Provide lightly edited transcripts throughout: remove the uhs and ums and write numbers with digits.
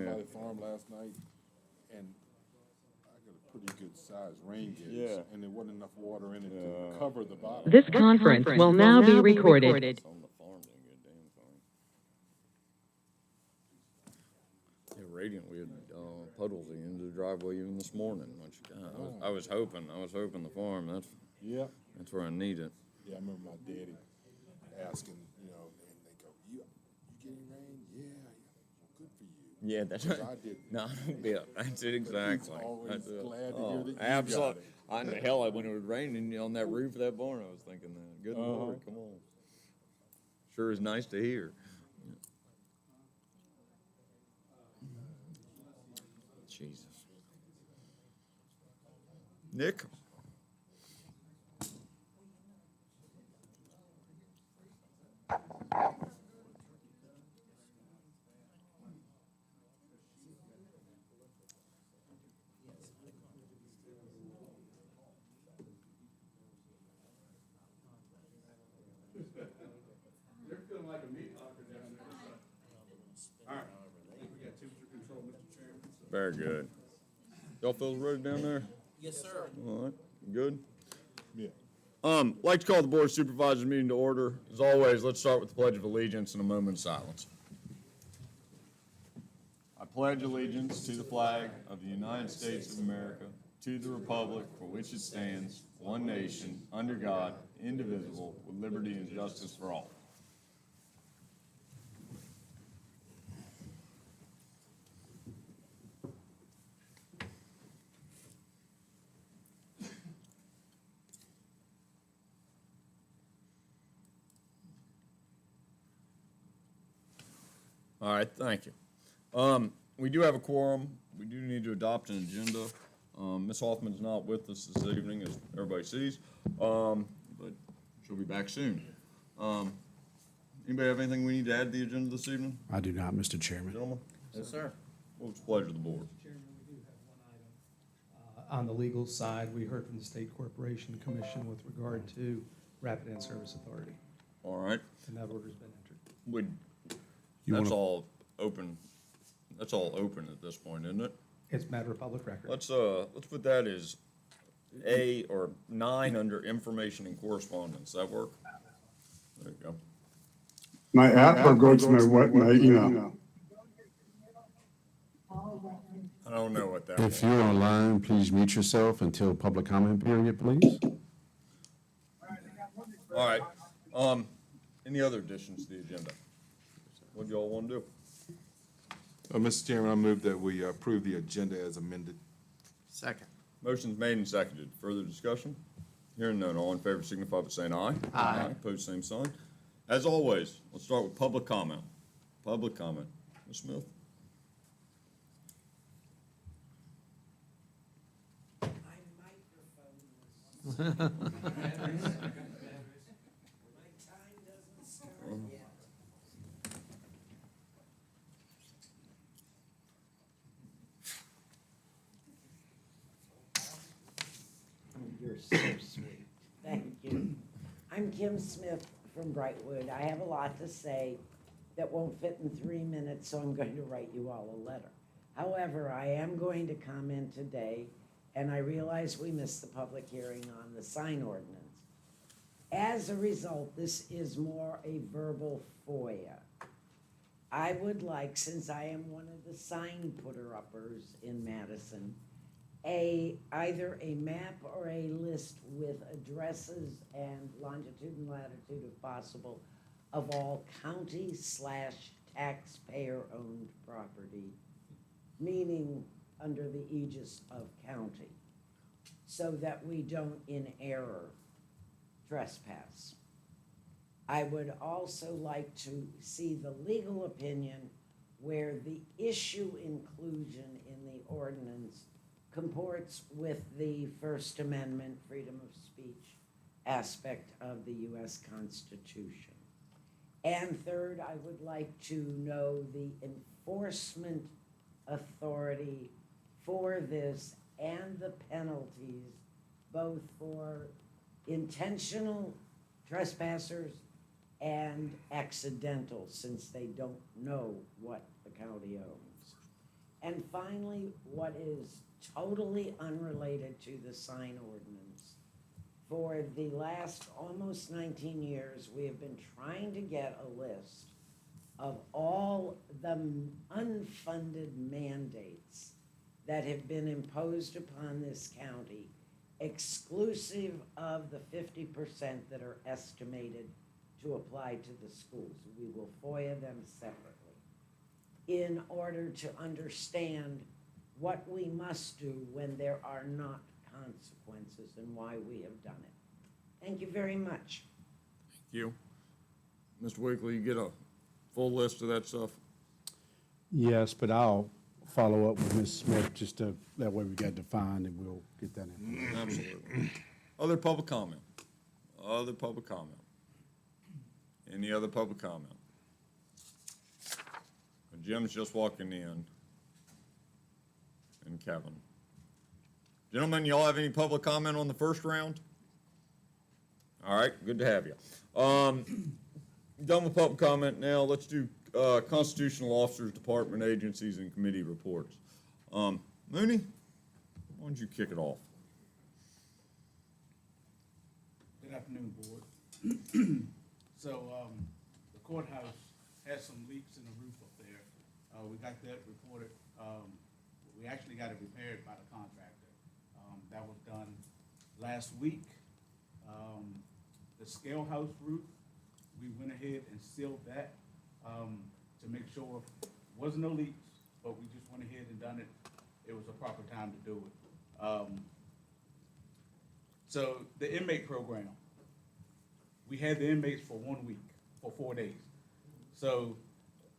down by the farm last night, and I got a pretty good sized rain gauge, and there wasn't enough water in it to cover the bottom. This conference will now be recorded. It's on the farm, didn't get a damn thing. Yeah, Radiant, we had puddles at the end of the driveway even this morning. Which, I was hoping the farm. That's where I need it. Yeah, I remember my daddy asking, and they go, "You getting rain? Yeah, well, good for you." Yeah, that's right. I didn't. No, yeah, that's it exactly. He's always That's it. glad to hear that you Absolutely. got it. Hell, when it was raining on that roof of that barn, I was thinking that. Good Lord, come on. Sure is nice to hear. Jesus. Nick? They're feeling like a meat hawker down there. All right, I think we got temperature control, Mr. Chairman. Very good. Y'all feels ready down there? Yes, sir. All right, good. Yeah. Like to call the Board of Supervisors meeting to order. As always, let's start with the Pledge of Allegiance and a moment of silence. I pledge allegiance to the flag of the United States of America, to the republic for which it stands, one nation, under God, indivisible, with liberty and justice for all. All right, thank you. We do have a quorum. We do need to adopt an agenda. Ms. Hoffman's not with us this evening, as everybody sees, but she'll be back soon. Anybody have anything we need to add to the agenda this evening, I do not, Mr. Chairman. gentlemen? Yes, sir. What's the pleasure of the board? Chairman, we do have one item. On the legal side, we heard from the State Corporation Commission with regard to Rapid End Service Authority, All right, and that order's been entered. that's all open. That's all open at this point, isn't it? It's a matter of public record. Let's put that as A or 9 under information and correspondence. That work? There you go. My app or go to my email? I don't know what that If was. you're online, please mute yourself until public comment period, please. All right. Any other additions to the agenda? What do y'all want to do? Mr. Chairman, I move that we approve the agenda as amended. Second. Motion's made and seconded. Further discussion? Hearing none, all in favor signify by saying aye. Aye. Opposed, same sign. As always, let's start with public comment. Public comment. Ms. Smith? You're so sweet. Thank you. I'm Kim Smith from Brightwood. I have a lot to say that won't fit in 3 minutes, so I'm going to write you all a letter. However, I am going to comment today, and I realize we missed the public hearing on the sign ordinance. As a result, this is more a verbal FOIA. I would like, since I am one of the sign putter-uppers in Madison, either a map or a list with addresses and longitude and latitude, if possible, of all county/taxpayer-owned property, meaning under the aegis of county, so that we don't in error trespass. I would also like to see the legal opinion where the issue inclusion in the ordinance comports with the First Amendment freedom of speech aspect of the U.S. Constitution. And third, I would like to know the enforcement authority for this and the penalties, both for intentional trespassers and accidental, since they don't know what the county owns. And finally, what is totally unrelated to the sign ordinance. For the last almost 19 years, we have been trying to get a list of all the unfunded mandates that have been imposed upon this county, exclusive of the 50% that are estimated to apply to the schools. We will FOIA them separately in order to understand what we must do when there are not consequences and why we have done it. Thank you very much. Thank you. Mr. Weekly, you get a full list of that stuff? Yes, but I'll follow up with Ms. Smith, just to, that way we got defined and we'll get that in. Absolutely. Other public comment? Other public comment? Any other public comment? Jim's just walking in. And Kevin. Gentlemen, y'all have any public comment on the first round? All right, good to have you. Done with public comment. Now let's do constitutional officers, department, agencies, and committee reports. Mooney, why don't you kick it off? Good afternoon, Board. So, the courthouse has some leaks in the roof up there. We got that reported. We actually got it repaired by the contractor. That was done last week. The scale house roof, we went ahead and sealed that to make sure wasn't no leaks, but we just went ahead and done it. It was a proper time to do it. So the inmate program, we had the inmates for 1 week, for 4 days. So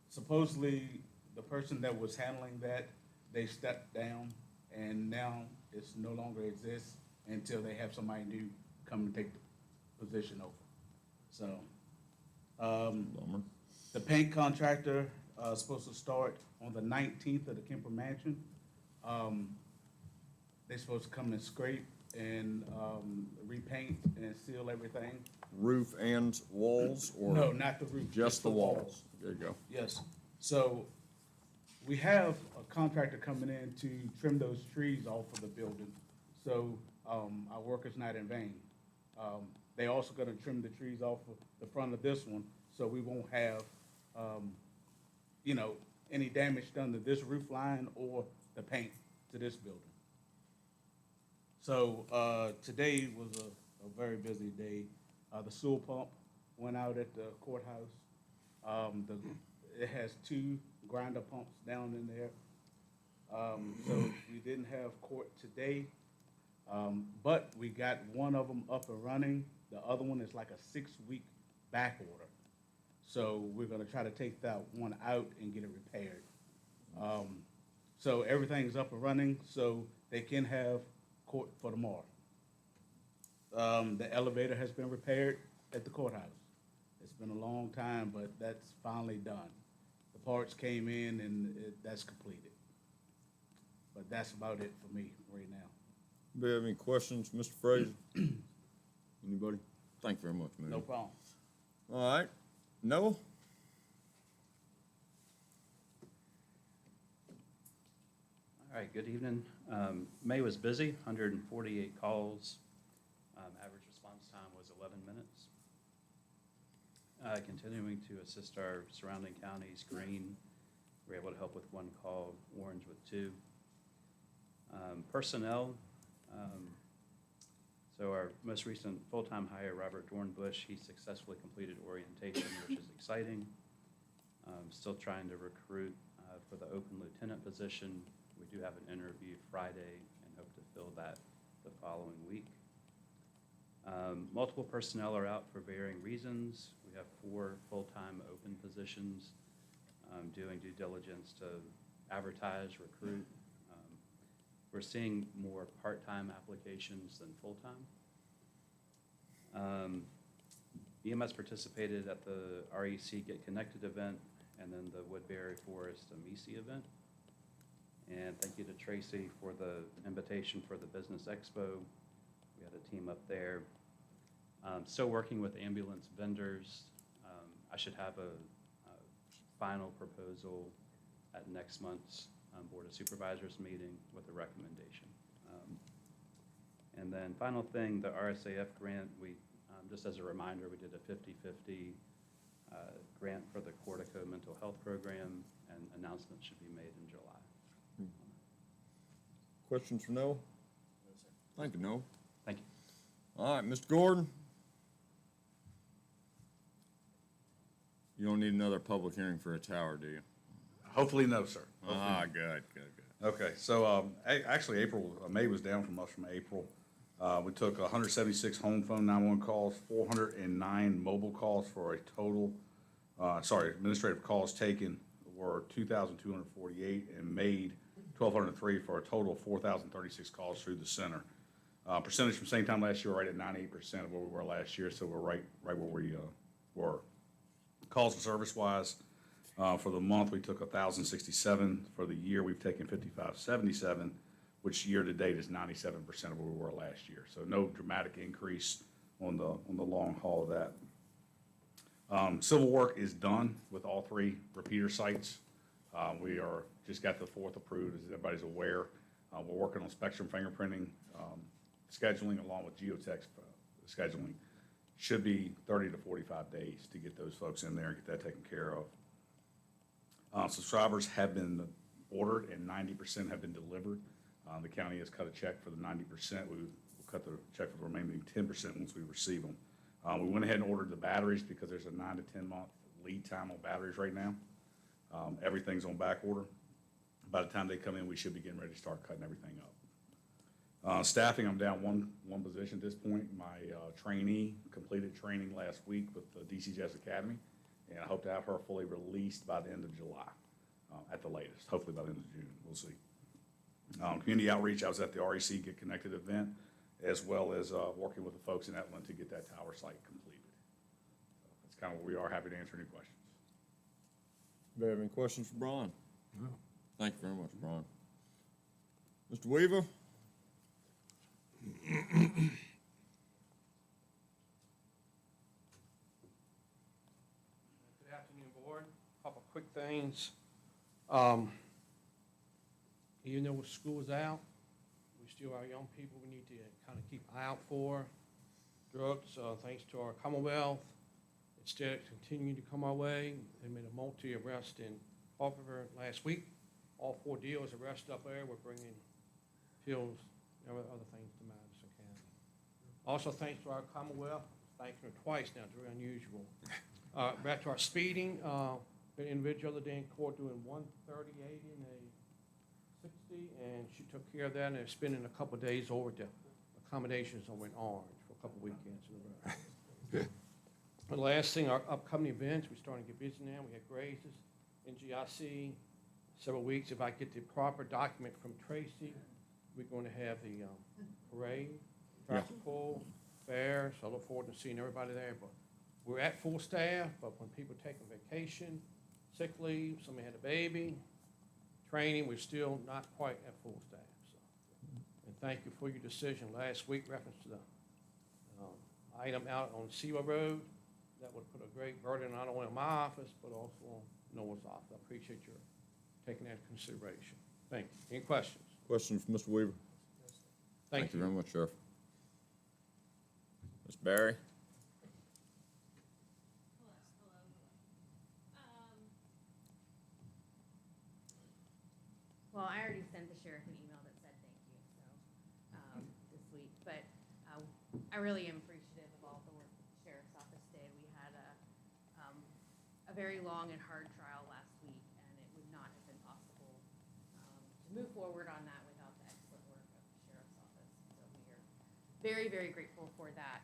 supposedly the person that was handling that, they stepped down and now it's no longer exists until they have somebody new come and take the position over. So, Bummer. the paint contractor, is supposed to start on the 19th of the Kemper Mansion. They're supposed to come and scrape and, repaint and seal everything. Roof and walls, or? No, not the roof. Just the walls. There you go. Yes. So we have a contractor coming in to trim those trees off of the building. So our work is not in vain. They also gonna trim the trees off of the front of this one, so we won't have, any damage done to this roof line or the paint to this building. So today was a very busy day. The sewer pump went out at the courthouse. It has 2 grinder pumps down in there. So we didn't have court today, but we got one of them up and running. The other one is like a 6-week back order. So we're gonna try to take that one out and get it repaired. So everything's up and running, so they can have court for tomorrow. The elevator has been repaired at the courthouse. It's been a long time, but that's finally done. The parts came in and that's completed. But that's about it for me right now. Anybody have any questions, Mr. Fraser? Anybody? Thank you very much, Mooney. No problem. All right. Noah? All right, good evening. May was busy, 148 calls. Average response time was 11 minutes. Continuing to assist our surrounding counties, Green, we're able to help with 1 call, Orange with 2. Personnel, so our most recent full-time hire, Robert Dornbush, he successfully completed orientation, which is exciting. Still trying to recruit for the open lieutenant position. We do have an interview Friday and hope to fill that the following week. Multiple personnel are out for varying reasons. We have 4 full-time open positions, doing due diligence to advertise, recruit. We're seeing more part-time applications than full-time. EMS participated at the REC Get Connected event and then the Woodbury Forest AMISI event. And thank you to Tracy for the invitation for the Business Expo. We had a team up there. Still working with ambulance vendors. I should have a final proposal at next month's Board of Supervisors meeting with a recommendation. And then final thing, the RSAF grant, we, just as a reminder, we did a 50/50 grant for the Cortico Mental Health Program, and announcement should be made in July. Questions for Noah? Thank you, Noah. Thank you. All right, Mr. Gordon. You don't need another public hearing for a tower, do you? Hopefully, no, sir. Ah, good. Okay, so, actually, May was down from us from April. We took 176 home phone 911 calls, 409 mobile calls for a total, administrative calls taken were 2,248 and made 1,203 for a total of 4,036 calls through the center. Percentage from same time last year, right at 98% of where we were last year, so we're right where we were. Calls and service wise, for the month, we took 1,067. For the year, we've taken 5,577, which year to date is 97% of where we were last year. So no dramatic increase on the long haul of that. Civil work is done with all 3 repeater sites. We just got the 4th approved, as everybody's aware. We're working on spectrum fingerprinting, scheduling along with geotech scheduling. Should be 30 to 45 days to get those folks in there and get that taken care of. Subscribers have been ordered and 90% have been delivered. The county has cut a check for the 90%. We'll cut the check for the remaining 10% once we receive them. We went ahead and ordered the batteries because there's a 9 to 10 month lead time on batteries right now. Everything's on back order. By the time they come in, we should be getting ready to start cutting everything up. Staffing, I'm down one position at this point. My trainee completed training last week with the DC Jazz Academy, and I hope to have her fully released by the end of July, at the latest, hopefully by the end of June, we'll see. Community outreach, I was at the REC Get Connected event, as well as working with the folks in Etland to get that tower site completed. So that's kind of where we are. Happy to answer any questions. Do you have any questions for Brian? No. Thank you very much, Brian. Mr. Weaver? Good afternoon, Board. Couple quick things. Even though school is out, we still our young people we need to kind of keep an eye out for. Drugs, thanks to our Commonwealth, it's still continuing to come our way. They made a multi-arrest in Culpeper last week. All 4 dealers arrested up there. We're bringing pills and other things to Madison County. Also, thanks to our Commonwealth, thanking her twice now, it's very unusual. Back to our speeding, an individual the other day in court doing 130, 80 and a 60, and she took care of that, and they're spending a couple of days over to accommodations over in Orange for a couple of weekends in a row. The last thing, our upcoming events, we're starting to get busy now. We had Grace's, NGIC, several weeks. If I get the proper document from Tracy, we're going to have the parade, traffic pull, fair, so I look forward to seeing everybody there. But we're at full staff, but when people are taking vacation, sick leave, somebody had a baby, training, we're still not quite at full staff. So. And thank you for your decision last week, reference to the item out on Seaway Road. That would put a great burden not only on my office, but also on Noah's office. I appreciate your taking that into consideration. Thank you. Any questions? Questions for Mr. Weaver? Thank you. Very much, Sheriff. Ms. Barry? Well, I already sent the sheriff an email that said thank you, so, this week, but, I really am appreciative of all the work that the sheriff's office did. We had a very long and hard trial last week, and it would not have been possible, to move forward on that without the excellent work of the sheriff's office, so we are very, very grateful for that.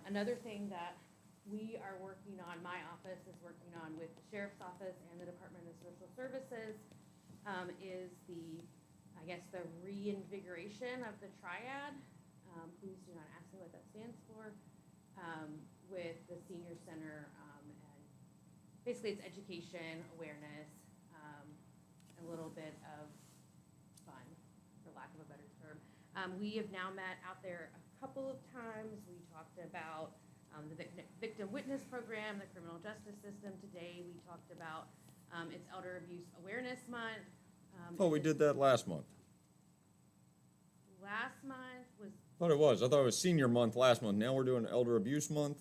Another thing that we are working on, my office is working on with the sheriff's office and the Department of Social Services, is the reinvigoration of the triad. Please do not ask me what that stands for. With the senior center, and basically it's education, awareness, a little bit of fun, for lack of a better term. We have now met out there a couple of times. We talked about the victim witness program, the criminal justice system. Today we talked about it's Elder Abuse Awareness Month. Oh, we did that last month. Last month was, Thought it was. I thought it was senior month last month. Now we're doing elder abuse month.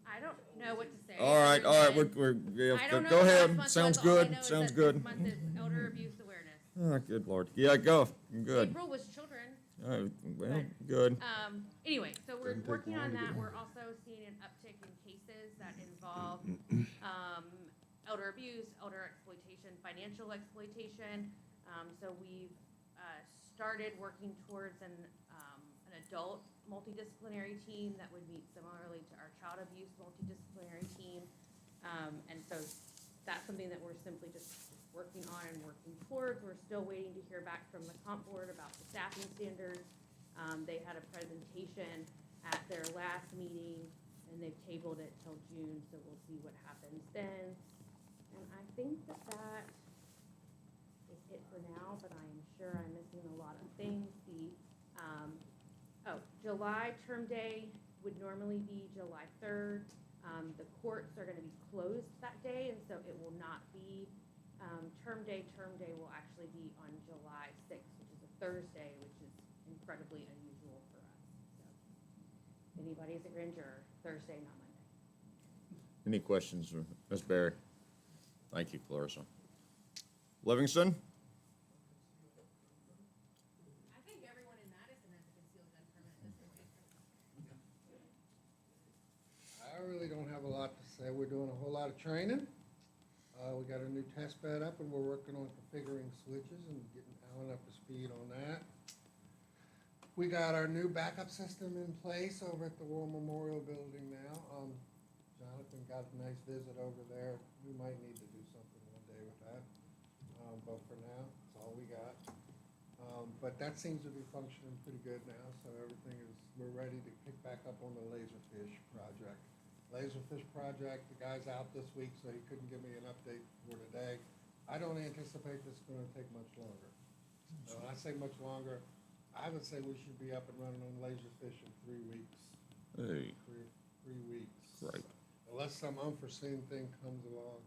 I don't know what to say. All right, everyone. we're yeah, I don't know go what last ahead. month Sounds was. All I good. know is Sounds that good. This month is elder abuse awareness. Oh, good Lord. Yeah, go. Good. April was children. All right, well, good. Anyway, so we're Doesn't take working long on to that. get We're also seeing an uptick in cases that involve elder abuse, elder exploitation, financial exploitation. So we've started working towards an adult multidisciplinary team that would meet similarly to our child abuse multidisciplinary team. And so that's something that we're simply just working on and working towards. We're still waiting to hear back from the comp board about the staffing standards. They had a presentation at their last meeting, and they've tabled it till June, so we'll see what happens then. And I think that is it for now, but I am sure I'm missing a lot of things. July term day would normally be July 3rd. The courts are gonna be closed that day, and so it will not be term day. Term day will actually be on July 6th, which is a Thursday, which is incredibly unusual for us. So, anybody's a grand juror, Thursday, not Monday. Any questions, Ms. Barry? Thank you, Clarissa. Livingston? I think everyone in Madison has a concealed gun permit at this point. I really don't have a lot to say. We're doing a whole lot of training. We got a new test bed up, and we're working on configuring switches and getting Alan up to speed on that. We got our new backup system in place over at the War Memorial Building now. Jonathan got a nice visit over there. We might need to do something one day with that. But for now, that's all we got. But that seems to be functioning pretty good now, so everything is, we're ready to pick back up on the Laserfish project. Laserfish project, the guy's out this week, so he couldn't give me an update for today. I don't anticipate this is gonna take much longer. When I say much longer, I would say we should be up and running on Laserfish in 3 weeks. Hey, Three weeks. great. Unless some unforeseen thing comes along.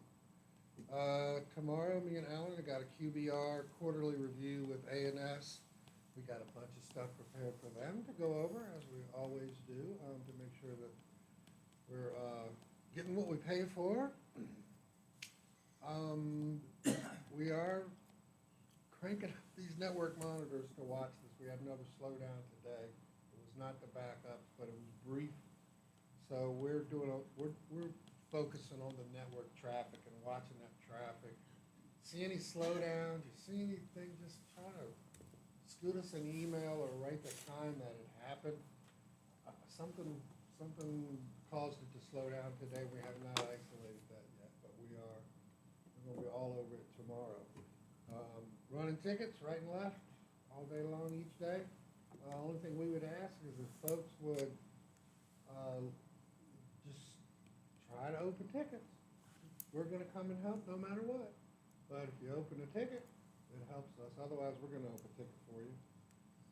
Tomorrow, me and Alan have got a QBR quarterly review with A&S. We got a bunch of stuff prepared for them to go over, as we always do, to make sure that we're getting what we pay for. We are cranking up these network monitors to watch this. We had another slowdown today. It was not the backups, but it was brief. So we're we're focusing on the network traffic and watching that traffic. See any slowdowns, you see anything, just try to scoot us an email or write the time that it happened. Something caused it to slow down today. We have not isolated that yet, but we're gonna be all over it tomorrow. Running tickets right and left, all day long, each day. Only thing we would ask is if folks would just try to open tickets. We're gonna come and help no matter what. But if you open a ticket, it helps us. Otherwise, we're gonna open a ticket for you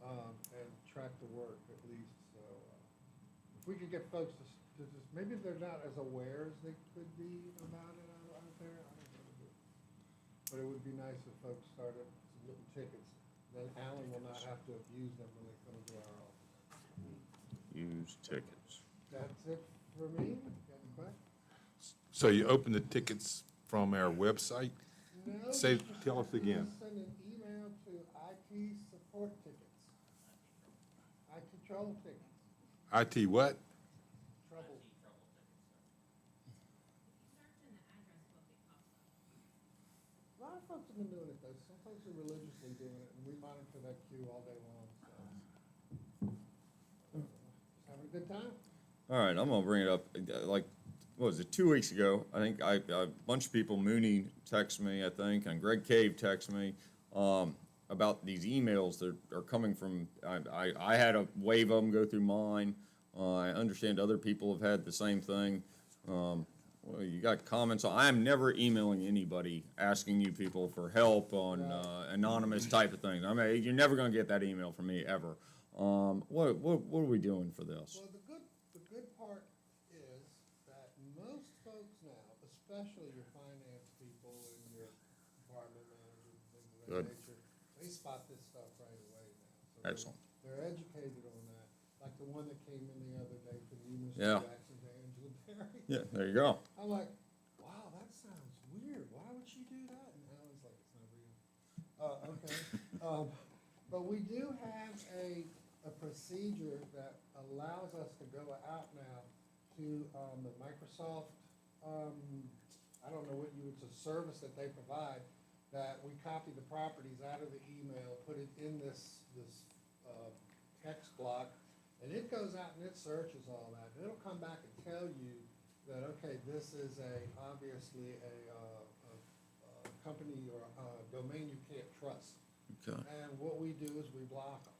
and track the work at least. So if we could get folks to just, maybe they're not as aware as they could be about it out there. I don't know. But it would be nice if folks started submitting tickets. Then Alan will not have to abuse them when they come to our office. Use tickets. That's it for me. Got any questions? So you open the tickets from our website? No, Say, you just tell us again. Send an email to IT support tickets. IT trouble tickets. IT what? Trouble. A lot of folks have been doing it though. Some folks are religiously doing it, and we monitor that queue all day long, so. Just having a good time. All right, I'm gonna bring it up, like, what was it, 2 weeks ago? I think a bunch of people, Mooney texted me, I think, and Greg Cave texted me, about these emails that are coming from, I had a wave of them go through mine. I understand other people have had the same thing. Well, you got comments, I'm never emailing anybody asking you people for help on, anonymous type of things. I mean, you're never gonna get that email from me, ever. What are we doing for this? Well, the good part is that most folks now, especially your finance people and your department managers, Good. nature, they spot this stuff right away now. So Excellent. They're educated on that, like the one that came in the other day from you, Mr. Yeah. Jackson, to Angela Berry. Yeah, there you go. I'm like, wow, that sounds weird. Why would she do that? And Alan's like, it's not real. Okay. But we do have a procedure that allows us to go out now to the Microsoft, I don't know what it's a service that they provide, that we copy the properties out of the email, put it in this text block, and it goes out and it searches all that. And it'll come back and tell you that, okay, this is obviously a company or a domain you can't trust. Okay. And what we do is we block them.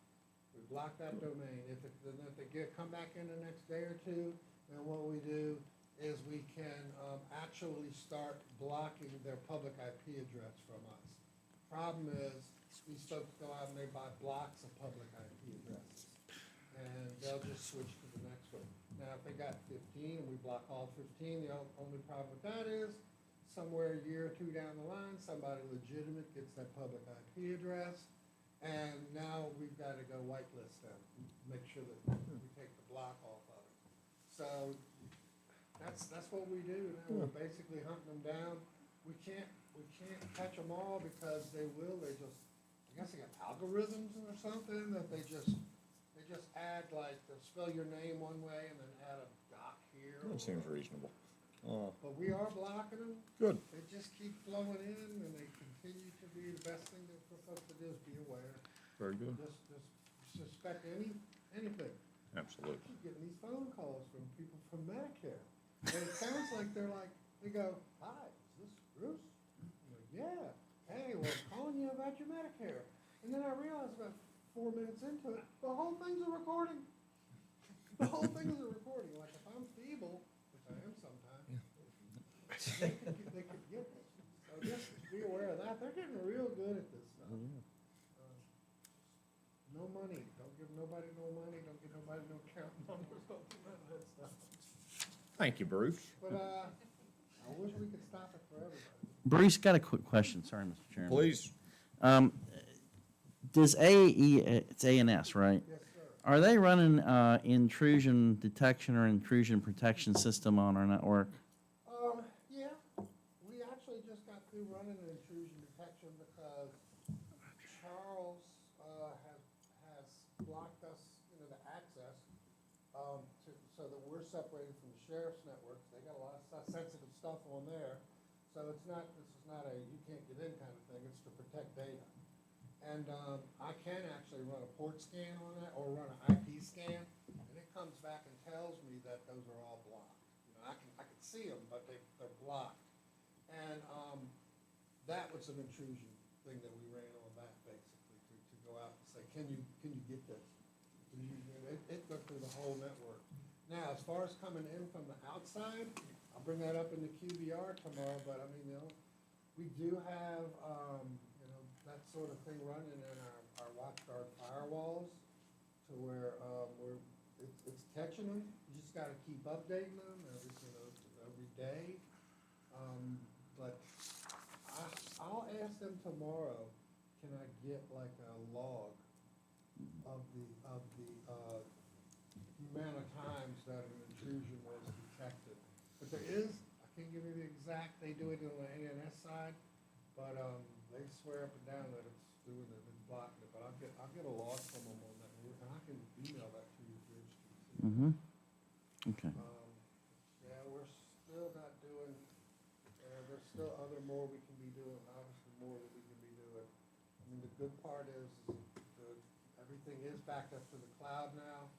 We block that domain. If they come back in the next day or two, then what we do is we can actually start blocking their public IP address from us. Problem is, these folks go out and they buy blocks of public IP addresses, and they'll just switch to the next one. Now, if they got 15 and we block all 15, the only problem with that is somewhere a year or two down the line, somebody legitimate gets that public IP address, and now we've got to go whitelist them, make sure that we take the block off of it. So that's what we do now. We're basically hunting them down. We can't catch them all because they just, I guess they got algorithms or something that they just add, like, they'll spell your name one way and then add a dot here. That seems reasonable. But we are blocking them. Good. They just keep flowing in, and they continue to be, the best thing for folks to do is be aware. Very good. Just suspect anything. Absolutely. I keep getting these phone calls from people from Medicare. And it sounds like they go, hi, is this Bruce? I'm like, yeah. Hey, well, I'm calling you about your Medicare. And then I realized about 4 minutes into it, the whole thing's a recording. The whole thing is a recording. Like, if I'm feeble, which I am sometimes, they could get me. So just be aware of that. They're getting real good at this stuff. No money. Don't give nobody no money. Don't give nobody no account numbers. Don't do none of that stuff. Thank you, Bruce. But I wish we could stop it for everybody. Bruce, got a quick question. Sorry, Mr. Chairman. Please. Does it's ANS, right? Yes, sir. Are they running intrusion detection or intrusion protection system on our network? Yeah. We actually just got through running an intrusion detection because Charles has blocked us, the access, so that we're separated from the sheriff's networks. They got a lot of sensitive stuff on there. So this is not a you can't get in kind of thing. It's to protect data. And I can actually run a port scan on that or run an IP scan, and it comes back and tells me that those are all blocked. I can see them, but they're blocked. And that was an intrusion thing that we ran on that basically to go out and say, can you get this? It goes through the whole network. Now, as far as coming in from the outside, I'll bring that up in the QBR tomorrow. But I mean, we do have that sort of thing running in our WatchGuard firewalls, to where it's catching them. You just got to keep updating them every day. But I'll ask them tomorrow. Can I get like a log of the amount of times that an intrusion was detected? But there is, I can't give you the exact. They do it on the ANS side, but they swear up and down that it's doing it, it's blocking it. But I'll get a log from them on that, and I can email that to you if you're interested. Okay. Yeah, we're still not doing. There's still more we can be doing. Obviously, more that we can be doing. I mean, the good part is everything is backed up to the cloud now.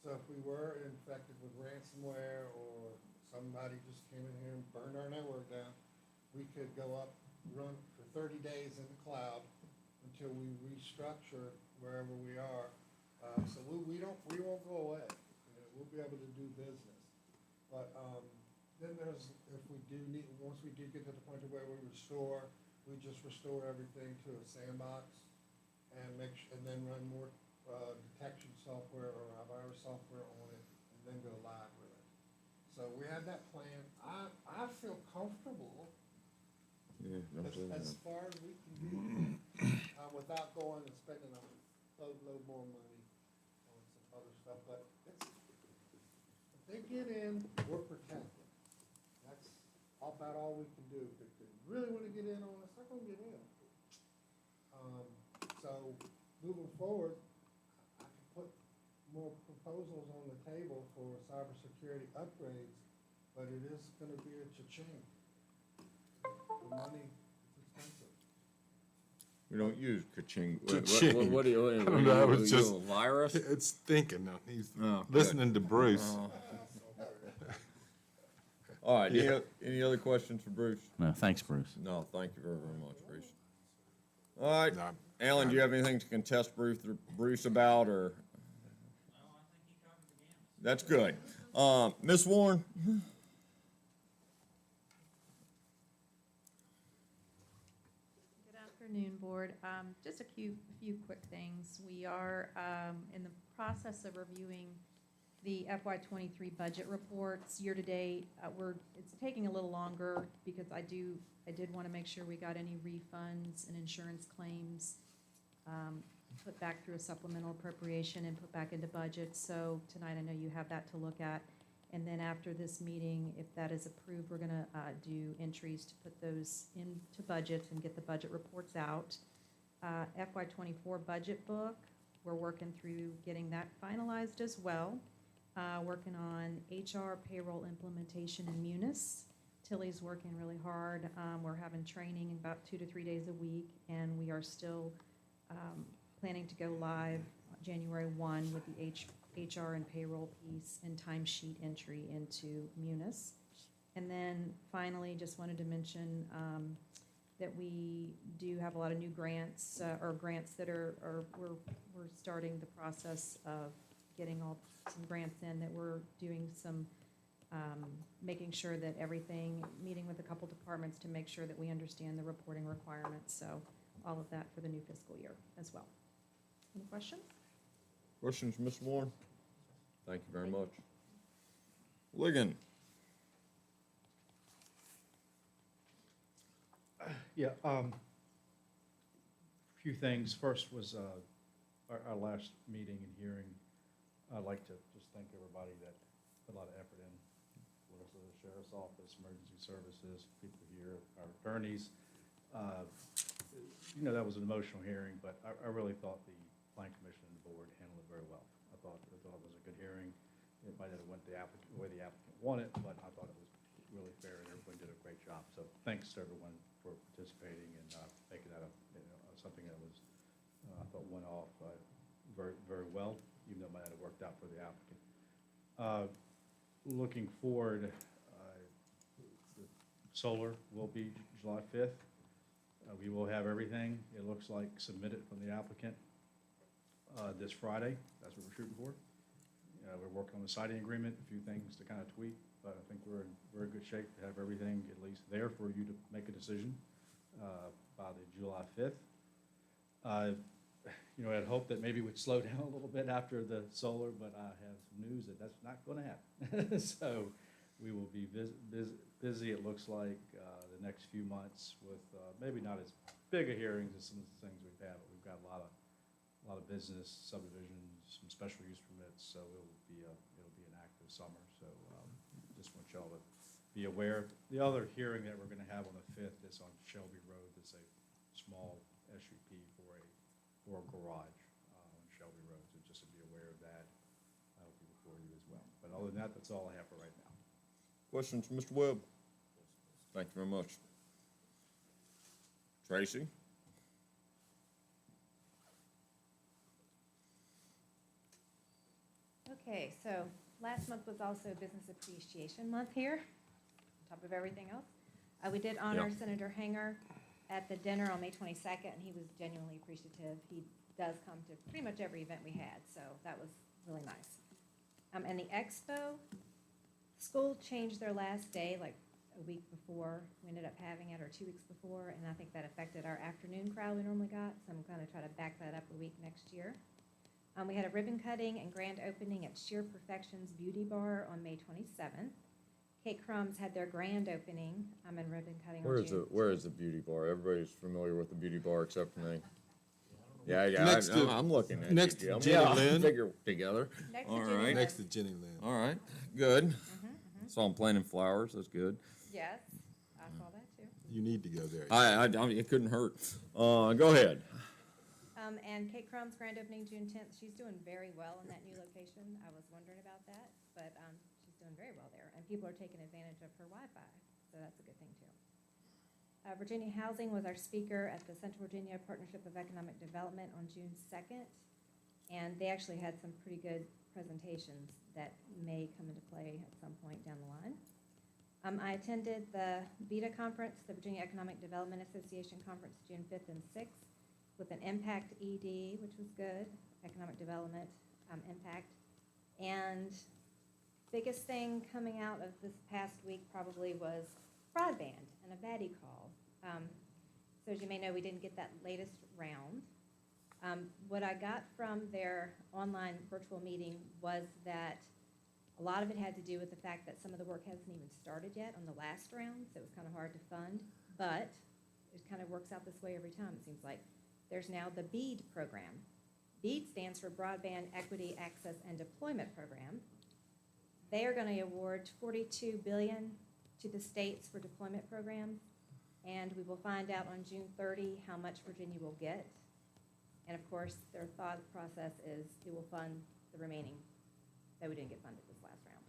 So if we were infected with ransomware or somebody just came in here and burned our network down, we could go up, run for 30 days in the cloud until we restructure wherever we are. So we won't go away. We'll be able to do business. But then if we do need, once we do get to the point of where we just restore everything to a sandbox and and then run more detection software or virus software on it, and then go live with it. So we have that plan. I feel comfortable as far as we can do. without going and spending a load more money on some other stuff, but it's, if they get in, we're protected. That's about all we can do. If they really wanna get in on us, they're gonna get in. So, moving forward, I can put more proposals on the table for cybersecurity upgrades, but it is gonna be a cha-ching. The money is expensive. We don't use ka-ching. Ka-ching. What do you, I don't know, what it's do you, just- a virus? It's thinking now. He's Oh, good. listening to Bruce. All right, Yeah. any other questions for Bruce? No, thanks, Bruce. No, thank you very, very much, Bruce. All right, No, Alan, do you have anything to contest Bruce about, or? That's good. Ms. Warren? Good afternoon, Board. Just a few quick things. We are in the process of reviewing the FY23 budget reports year-to-date. It's taking a little longer because I did want to make sure we got any refunds and insurance claims put back through a supplemental appropriation and put back into budget. So tonight, I know you have that to look at. And then after this meeting, if that is approved, we're gonna do entries to put those into budgets and get the budget reports out. FY24 budget book, we're working through getting that finalized as well. Working on HR payroll implementation in Munis. Tilly's working really hard. We're having training about 2 to 3 days a week, and we are still planning to go live January 1 with the HR and payroll piece and timesheet entry into Munis. And then finally, just wanted to mention that we do have a lot of new grants, or grants that we're starting the process of getting some grants in, that we're doing some, making sure that everything, meeting with a couple departments to make sure that we understand the reporting requirements. So all of that for the new fiscal year as well. Any questions? Questions, Ms. Warren? Thank you very much. Ligon? Yeah, few things. First was our last meeting and hearing. I'd like to just thank everybody that put a lot of effort in, whether it's the Sheriff's Office, Emergency Services, people here, our attorneys. That was an emotional hearing, but I really thought the Plan Commission and the Board handled it very well. I thought it was a good hearing. It might have went the way the applicant wanted, but I thought it was really fair and everyone did a great job. So thanks to everyone for participating and making that something that was, I thought went off very, very well, even though it might not have worked out for the applicant. Looking forward, the solar will be July 5th. We will have everything, it looks like, submitted from the applicant this Friday. That's what we're shooting for. We're working on the siding agreement, a few things to kind of tweak, but I think we're in very good shape to have everything at least there for you to make a decision by the July 5th. I'd hoped that maybe it would slow down a little bit after the solar, but I have some news that that's not going to happen. So we will be busy, it looks like, the next few months with maybe not as big a hearings as some of the things we've had, but we've got a lot of business subdivisions, some special use permits, so it'll be an active summer. So just want y'all to be aware. The other hearing that we're going to have on the 5th is on Shelby Road. It's a small SUP for a garage on Shelby Road. So just to be aware of that, that'll be before you as well. But other than that, that's all I have for right now. Questions, Mr. Webb? Thank you very much. Tracy? Okay, so last month was also Business Appreciation Month here, on top of everything else. We did honor Yeah. Senator Hanger at the dinner on May 22nd, and he was genuinely appreciative. He does come to pretty much every event we had, so that was really nice. And the expo, school changed their last day like a week before. We ended up having it, or 2 weeks before, and I think that affected our afternoon crowd we normally got, so I'm going to try to back that up a week next year. We had a ribbon cutting and grand opening at Sheer Perfections Beauty Bar on May 27th. Cake Crumbs had their grand opening and ribbon cutting on June. Where is the beauty bar? Everybody's familiar with the beauty bar except for me. Yeah, yeah, Next to- I'm looking at next you, to Jim. Jenny Yeah, Lynn. figure together. Next to All Jenny right. Lynn. Next to Jenny Lynn. All right, good. Saw him planting flowers, that's good. Yes, I saw that too. You need to go there. I mean, it couldn't hurt. Go ahead. And Kate Crumb's grand opening June 10th, she's doing very well in that new location. I was wondering about that, but she's doing very well there. And people are taking advantage of her Wi-Fi, so that's a good thing too. Virginia Housing was our speaker at the Central Virginia Partnership of Economic Development on June 2nd. And they actually had some pretty good presentations that may come into play at some point down the line. I attended the VITA conference, the Virginia Economic Development Association conference, June 5th and 6th, with an impact ED, which was good, economic development impact. And biggest thing coming out of this past week probably was broadband and a baddie call. So as you may know, we didn't get that latest round. What I got from their online virtual meeting was that a lot of it had to do with the fact that some of the work hasn't even started yet on the last round, so it was kind of hard to fund. But it kind of works out this way every time, it seems like. There's now the BEAD program. BEAD stands for Broadband Equity, Access, and Deployment Program. They are going to award $42 billion to the states for deployment programs, and we will find out on June 30 how much Virginia will get. And of course, their thought process is it will fund the remaining that we didn't get funded this last round.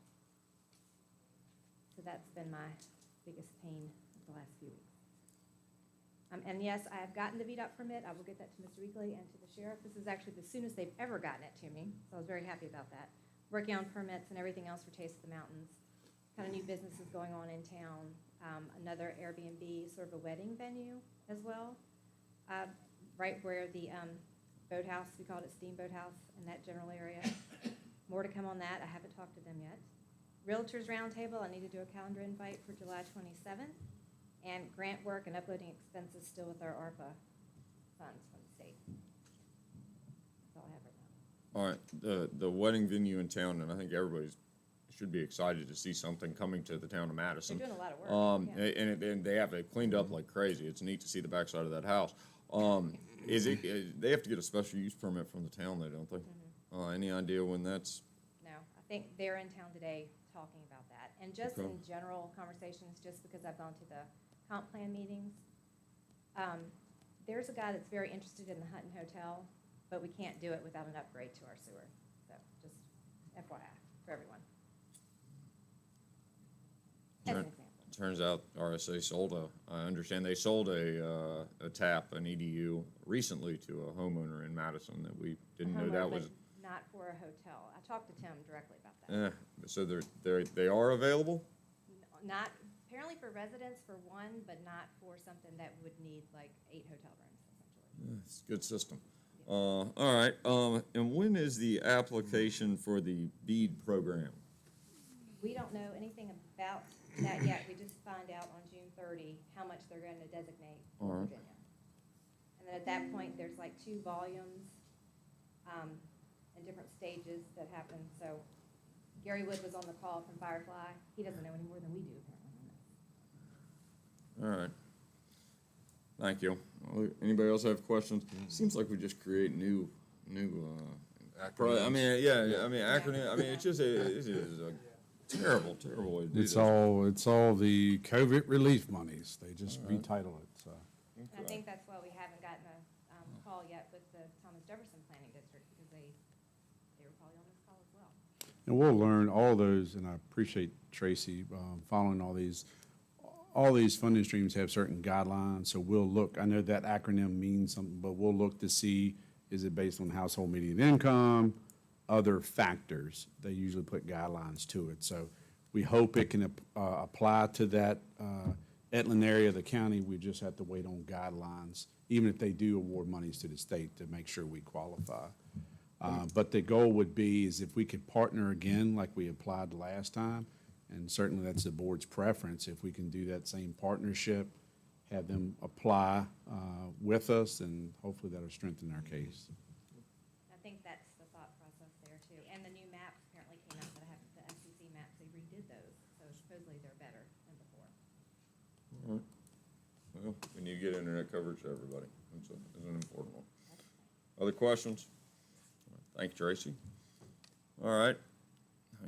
So that's been my biggest pain of the last few weeks. And yes, I have gotten the VDOT permit. I will get that to Mr. Weekly and to the sheriff. This is actually the soonest they've ever gotten it to me, so I was very happy about that. Working on permits and everything else for Taste of the Mountains. Kind of new businesses going on in town. Another Airbnb, sort of a wedding venue as well. Right where the boathouse, we called it Steamboat House, in that general area. More to come on that. I haven't talked to them yet. Realtors Roundtable, I need to do a calendar invite for July 27th. And grant work and uploading expenses still with our ARPA funds from the state. That's all I have right now. All right, the wedding venue in town, and I think everybody should be excited to see something coming to the town of Madison. They're doing a lot of work. Yeah. And they have it cleaned up like crazy. It's neat to see the backside of that house. They have to get a special use permit from the town, though, don't they? Mm-hmm. Any idea when that's? No, I think they're in town today talking about that. And just Okay. in general conversations, just because I've gone to the comp plan meetings, there's a guy that's very interested in the Hutton Hotel, but we can't do it without an upgrade to our sewer. So just FYI for everyone. As an example. Turns out RSA I understand they sold a TAP, an EDU, recently to a homeowner in Madison that we didn't know that Homeowner, was. but not for a hotel. I talked to Tim directly about that. So they are available? Not, apparently for residents for one, but not for something that would need like 8 hotel rooms, essentially. It's a good system. All right, and when is the application for the BEAD program? We don't know anything about that yet. We just find out on June 30 how much they're going to designate for All right. Virginia. And then at that point, there's like 2 volumes in different stages that happen. So Gary Wood was on the call from Firefly. He doesn't know any more than we do, apparently. All right. Thank you. Anybody else have questions? Seems like we just create new. Acronyms. I mean, yeah. I mean, acronym. I mean, it is a terrible way to do It's this. all the COVID relief monies. They just retitle it, so. And I think that's why we haven't gotten a call yet with the Thomas Jefferson Planning District, because they were probably on this call as well. And we'll learn all those, and I appreciate Tracy following all these. All these funding streams have certain guidelines, so we'll look. I know that acronym means something, but we'll look to see, is it based on household median income, other factors. They usually put guidelines to it. So we hope it can apply to that Etland area of the county. We just have to wait on guidelines, even if they do award monies to the state, to make sure we qualify. But the goal would be is if we could partner again like we applied the last time, and certainly that's the board's preference, if we can do that same partnership, have them apply with us, and hopefully that'll strengthen our case. I think that's the thought process there too. And the new maps apparently came out that have the SEC maps, they redid those, so supposedly they're better than before. All right. Well, we need to get internet coverage to everybody. It's an important one. Other questions? Thank you, Tracy. All right,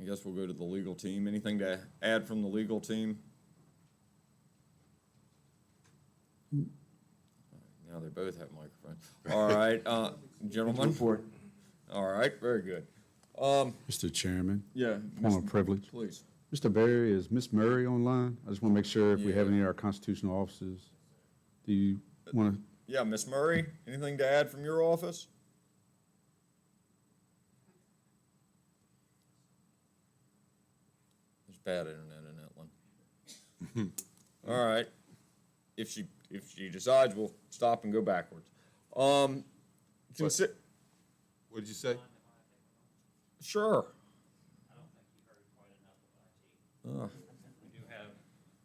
I guess we'll go to the legal team. Anything to add from the legal team? Now they both have microphones. All right, gentlemen? All right, very good. Mr. Chairman, Yeah. point of privilege. Please. Mr. Barry, is Miss Murray online? I just want to make sure if we have Yeah. any of our constitutional officers. Do you want to? Yeah, Miss Murray, anything to add from your office? There's bad internet in that one. All right. If she decides, we'll stop and go backwards. What'd you say? Sure. I don't think you heard quite enough of IT. We do have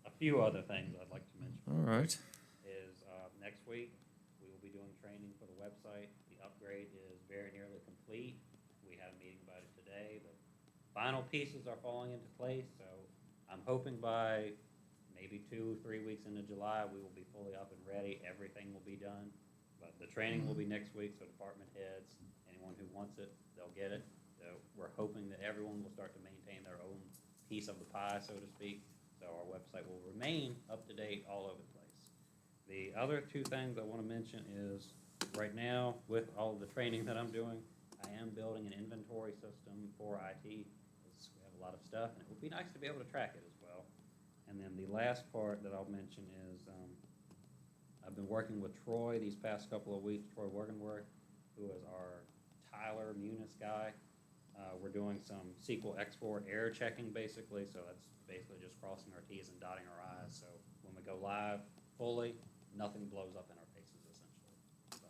a few other things I'd like to mention. All right. Is next week, we will be doing training for the website. The upgrade is very nearly complete. We had a meeting about it today. The final pieces are falling into place, so I'm hoping by maybe 2-3 weeks into July, we will be fully up and ready. Everything will be done. But the training will be next week, so department heads, anyone who wants it, they'll get it. So we're hoping that everyone will start to maintain their own piece of the pie, so to speak. So our website will remain up to date all over the place. The other two things I want to mention is right now, with all of the training that I'm doing, I am building an inventory system for IT. Because we have a lot of stuff, and it would be nice to be able to track it as well. And then the last part that I'll mention is I've been working with Troy these past couple of weeks, Troy Wergenworth, who is our Tyler Munis guy. We're doing some SQL export error checking, basically, so that's basically just crossing our T's and dotting our I's. So when we go live fully, nothing blows up in our faces, essentially. So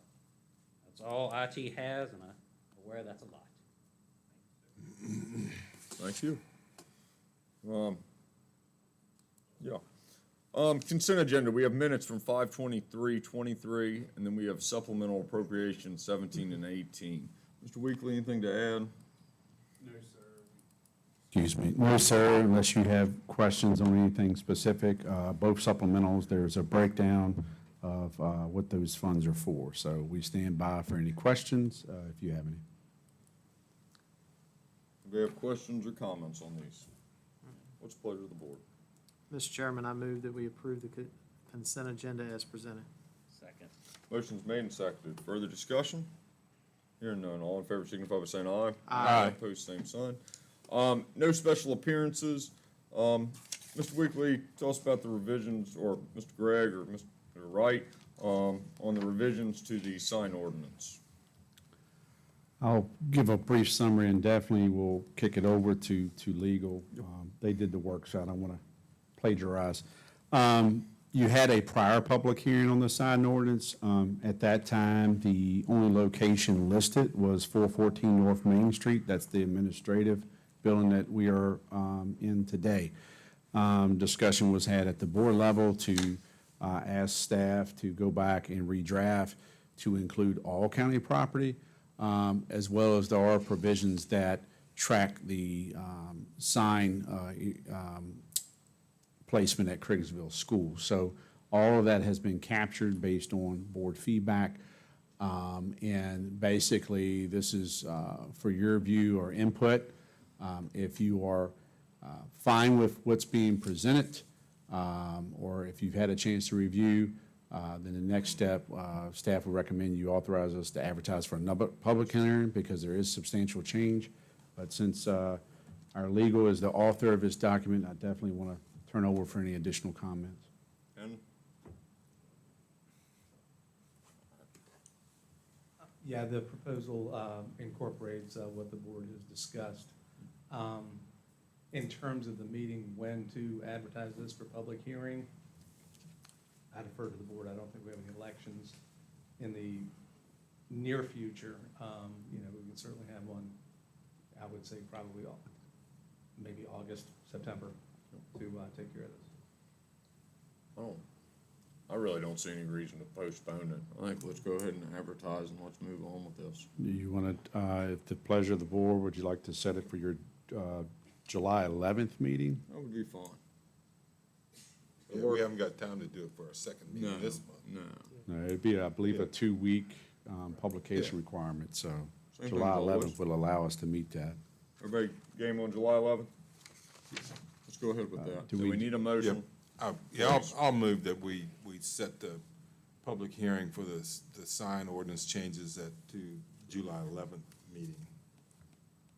that's all IT has, and I'm aware that's a lot. Thank you. Consent agenda, we have minutes from 5/23/23, and then we have supplemental appropriations 17 and 18. Mr. Weekly, anything to add? Excuse me. No, sir, unless you have questions on anything specific. Both supplementals, there's a breakdown of what those funds are for. So we stand by for any questions, if you have any. Do we have questions or comments on these? What's the pleasure of the board? Mr. Chairman, I move that we approve the consent agenda as presented. Second. Motion's made and seconded. Further discussion? Hearing none. All in favor signify by saying aye. Aye. Opposed, same sign. No special appearances. Mr. Weekly, tell us about the revisions, or Mr. Gregg or Mr. Wright, on the revisions to the sign ordinance. I'll give a brief summary and definitely will kick it over to legal. They did the work, so I don't want to plagiarize. You had a prior public hearing on the sign ordinance. At that time, the only location listed was 414 North Main Street. That's the administrative building that we are in today. Discussion was had at the board level to ask staff to go back and redraft to include all county property, as well as there are provisions that track the sign placement at Craigsville School. So all of that has been captured based on board feedback. And basically, this is for your view or input. If you are fine with what's being presented, or if you've had a chance to review, then the next step, staff would recommend you authorize us to advertise for another public hearing because there is substantial change. But since our legal is the author of this document, I definitely want to turn over for any additional comments. And Yeah, the proposal incorporates what the board has discussed. In terms of the meeting, when to advertise this for public hearing, I defer to the board. I don't think we have any elections in the near future. We can certainly have one, I would say probably maybe August, September, to take care of this. I really don't see any reason to postpone it. I think let's go ahead and advertise and let's move on with this. Do you want to, at the pleasure of the board, would you like to set it for your July 11th meeting? That would be fine. Yeah, we haven't got time to do it for a second meeting this month. No. No, it'd be, I believe, a 2-week publication requirement, so Same thing July as always. 11th will allow us to meet that. Everybody game on July 11th? Let's go ahead with that. do Do we we- need a motion? I'll move that we set the public hearing for the sign ordinance changes to July 11th meeting.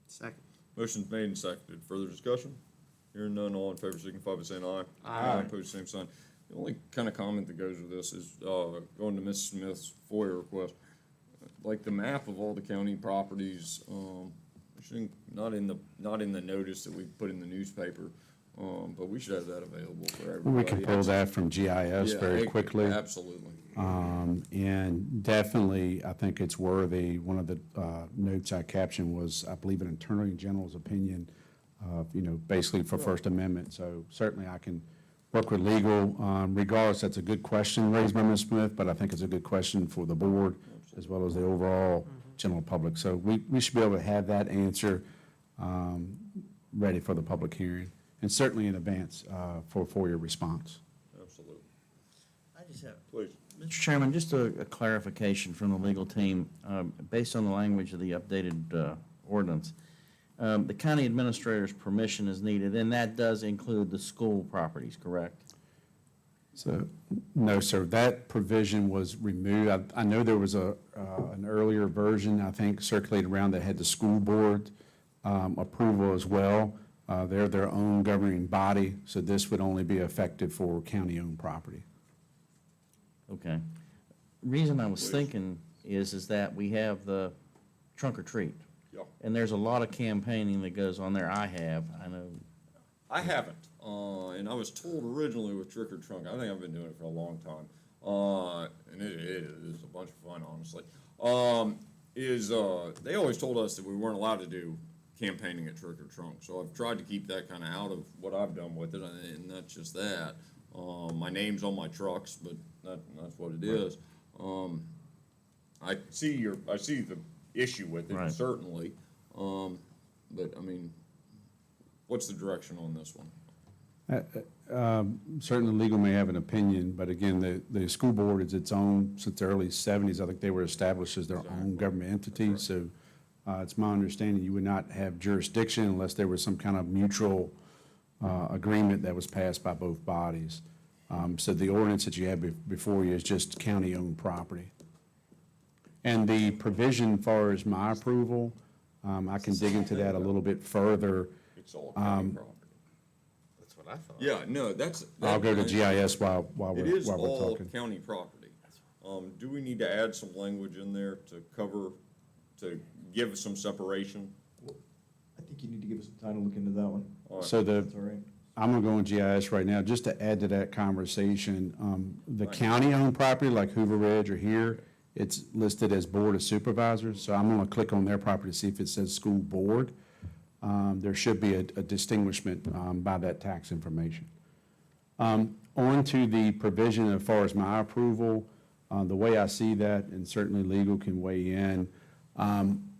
Second. Motion's made and seconded. Further discussion? Hearing none, all in favor signify by saying aye. Aye. Opposed, same sign. The only kind of comment that goes with this is, going to Ms. Smith's FOIA request. Like the map of all the county properties, we shouldn't, not in the notice that we put in the newspaper, but we should have that available for everybody. We can pull that from GIS Yeah, very quickly. Absolutely. And definitely, I think it's worthy. One of the notes I captioned was, I believe, an Attorney General's opinion of, basically for First Amendment. So certainly I can work with legal. Regardless, that's a good question raised by Ms. Smith, but I think it's a good question for the board as well as the overall general public. So we should be able to have that answer ready for the public hearing, and certainly in advance for your response. Absolutely. I just have, Please. Mr. Chairman, just a clarification from the legal team, based on the language of the updated ordinance. The county administrator's permission is needed, and that does include the school properties, correct? So, no, sir, that provision was removed. I know there was an earlier version, I think, circulated around that had the school board approval as well. They're their own governing body, so this would only be effective for county-owned property. Okay. Reason I was thinking is that we have the trunk or treat. Yeah. And there's a lot of campaigning that goes on there. I know. I haven't, and I was told originally with Trick or Trunk, I think I've been doing it for a long time, and it is a bunch of fun, honestly, they always told us that we weren't allowed to do campaigning at Trick or Trunk, so I've tried to keep that kind of out of what I've done with it, and not just that. My name's on my trucks, but that's what it is. I see the issue with it, Right. certainly, but I mean, what's the direction on this one? Certainly legal may have an opinion, but again, the school board is its own, since the early 70s, I think they were established as their own government entity. So it's my understanding you would not have jurisdiction unless there was some kind of mutual agreement that was passed by both bodies. So the ordinance that you have before you is just county-owned property. And the provision as far as my approval, I can dig into that a little bit further. It's all county property. That's what I thought. Yeah, no, I'll go to GIS while It we're is all talking. county property. Do we need to add some language in there to give some separation? I think you need to give us some time to look into that one. All right. So That's all right. I'm gonna go on GIS right now, just to add to that conversation. The county-owned property, like Hoover Ridge or here, it's listed as Board of Supervisors, so I'm gonna click on their property to see if it says School Board. There should be a distinguishment by that tax information. On to the provision as far as my approval, the way I see that, and certainly legal can weigh in,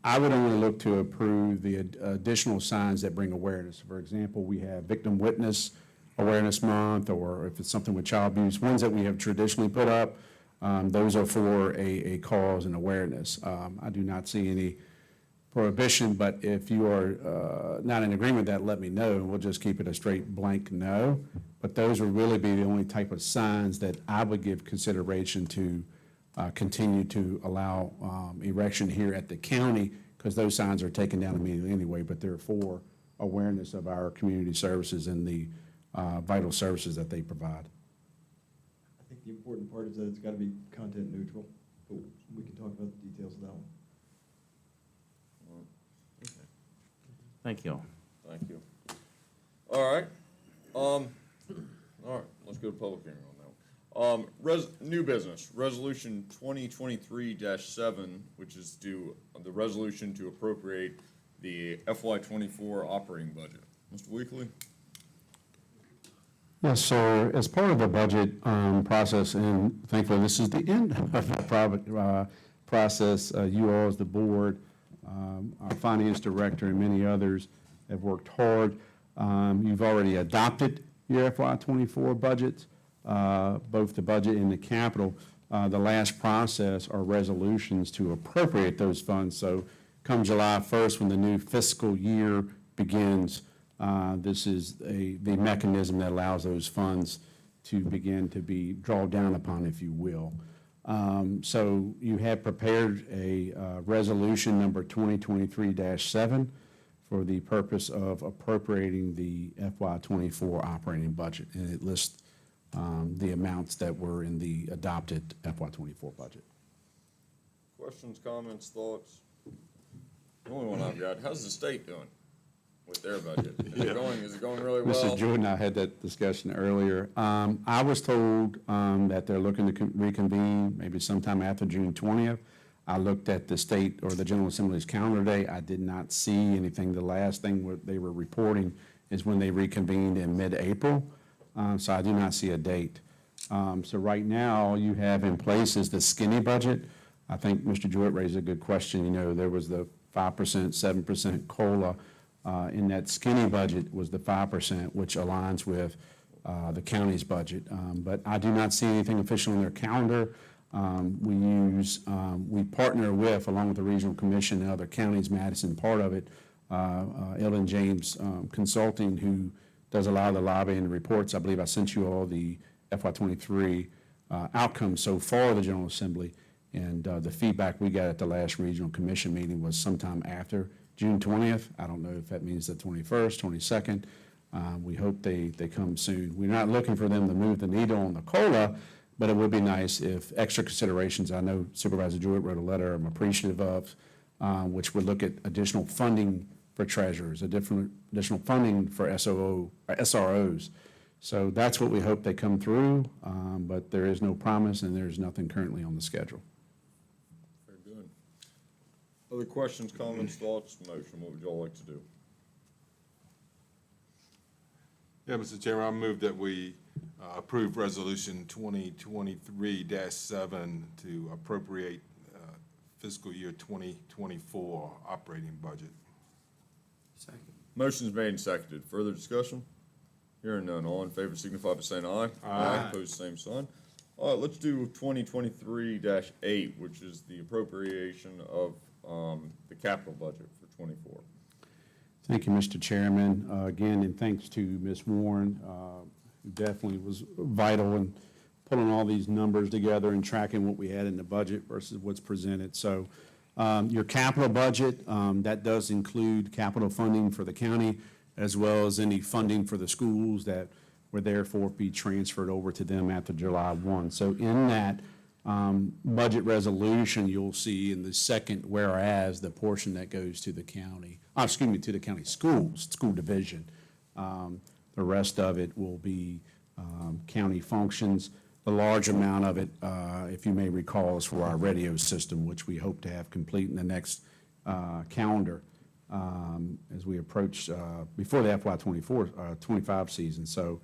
I would only look to approve the additional signs that bring awareness. For example, we have Victim Witness Awareness Month, or if it's something with child abuse, ones that we have traditionally put up, those are for a cause and awareness. I do not see any prohibition, but if you are not in agreement with that, let me know, and we'll just keep it a straight blank no. But those would really be the only type of signs that I would give consideration to continue to allow erection here at the county, because those signs are taken down immediately anyway, but they're for awareness of our community services and the vital services that they provide. I think the important part is that it's got to be content neutral, but we can talk about the details of that one. Thank you. Thank you. All right. All right, let's go to public hearing on that one. New business, resolution 2023-7, which is the resolution to appropriate the FY24 operating budget. Mr. Weekly? Yes, sir. As part of the budget process, and thankfully this is the end of the process, you all as the board, our finance director and many others have worked hard. You've already adopted your FY24 budgets, both the budget and the capital. the last process are resolutions to appropriate those funds. So come July 1st, when the new fiscal year begins, this is the mechanism that allows those funds to begin to be drawn down upon, if you will. So you have prepared a resolution number 2023-7 for the purpose of appropriating the FY24 operating budget. And it lists the amounts that were in the adopted FY24 budget. Questions, comments, thoughts? The only one I've got, how's the state doing with their budget? Is it going really well? Mrs. Jordan, I had that discussion earlier. I was told that they're looking to reconvene maybe sometime after June 20th. I looked at the state or the General Assembly's calendar day. I did not see anything. The last thing they were reporting is when they reconvened in mid-April. So I do not see a date. So right now, all you have in place is the skinny budget. I think Mr. Jewett raised a good question. You know, there was the 5%, 7% COLA. In that skinny budget was the 5%, which aligns with the county's budget. But I do not see anything official in their calendar. We partner with, along with the Regional Commission and other counties, Madison part of it, Ellen James Consulting, who does a lot of the lobbying and reports. I believe I sent you all the FY23 outcomes so far of the General Assembly, and the feedback we got at the last Regional Commission meeting was sometime after June 20th. I don't know if that means the 21st, 22nd. We hope they come soon. We're not looking for them to move the needle on the COLA, but it would be nice if extra considerations, I know Supervisor Jewett wrote a letter I'm appreciative of, which would look at additional funding for treasurers, additional funding for SROs. So that's what we hope they come through, but there is no promise and there's nothing currently on the schedule. Very good. Other questions, comments, thoughts, motion? What would you all like to do? Yeah, Mr. Chairman, I move that we approve Resolution 2023-7 to appropriate fiscal year 2024 operating budget. Second. Motion's made and seconded. Further discussion? Hearing none. All in favor signify by saying aye. Aye. Opposed, same sign. All right, let's do 2023-8, which is the appropriation of the capital budget for 24. Thank you, Mr. Chairman. Again, and thanks to Ms. Warren, who definitely was vital in pulling all these numbers together and tracking what we had in the budget versus what's presented. So your capital budget, that does include capital funding for the county, as well as any funding for the schools that will therefore be transferred over to them after July 1. So in that budget resolution, you'll see in the second whereas the portion that goes to the county, to the county schools, school division. The rest of it will be county functions. The large amount of it, if you may recall, is for our radio system, which we hope to have complete in the next calendar as we approach before the FY25 season. So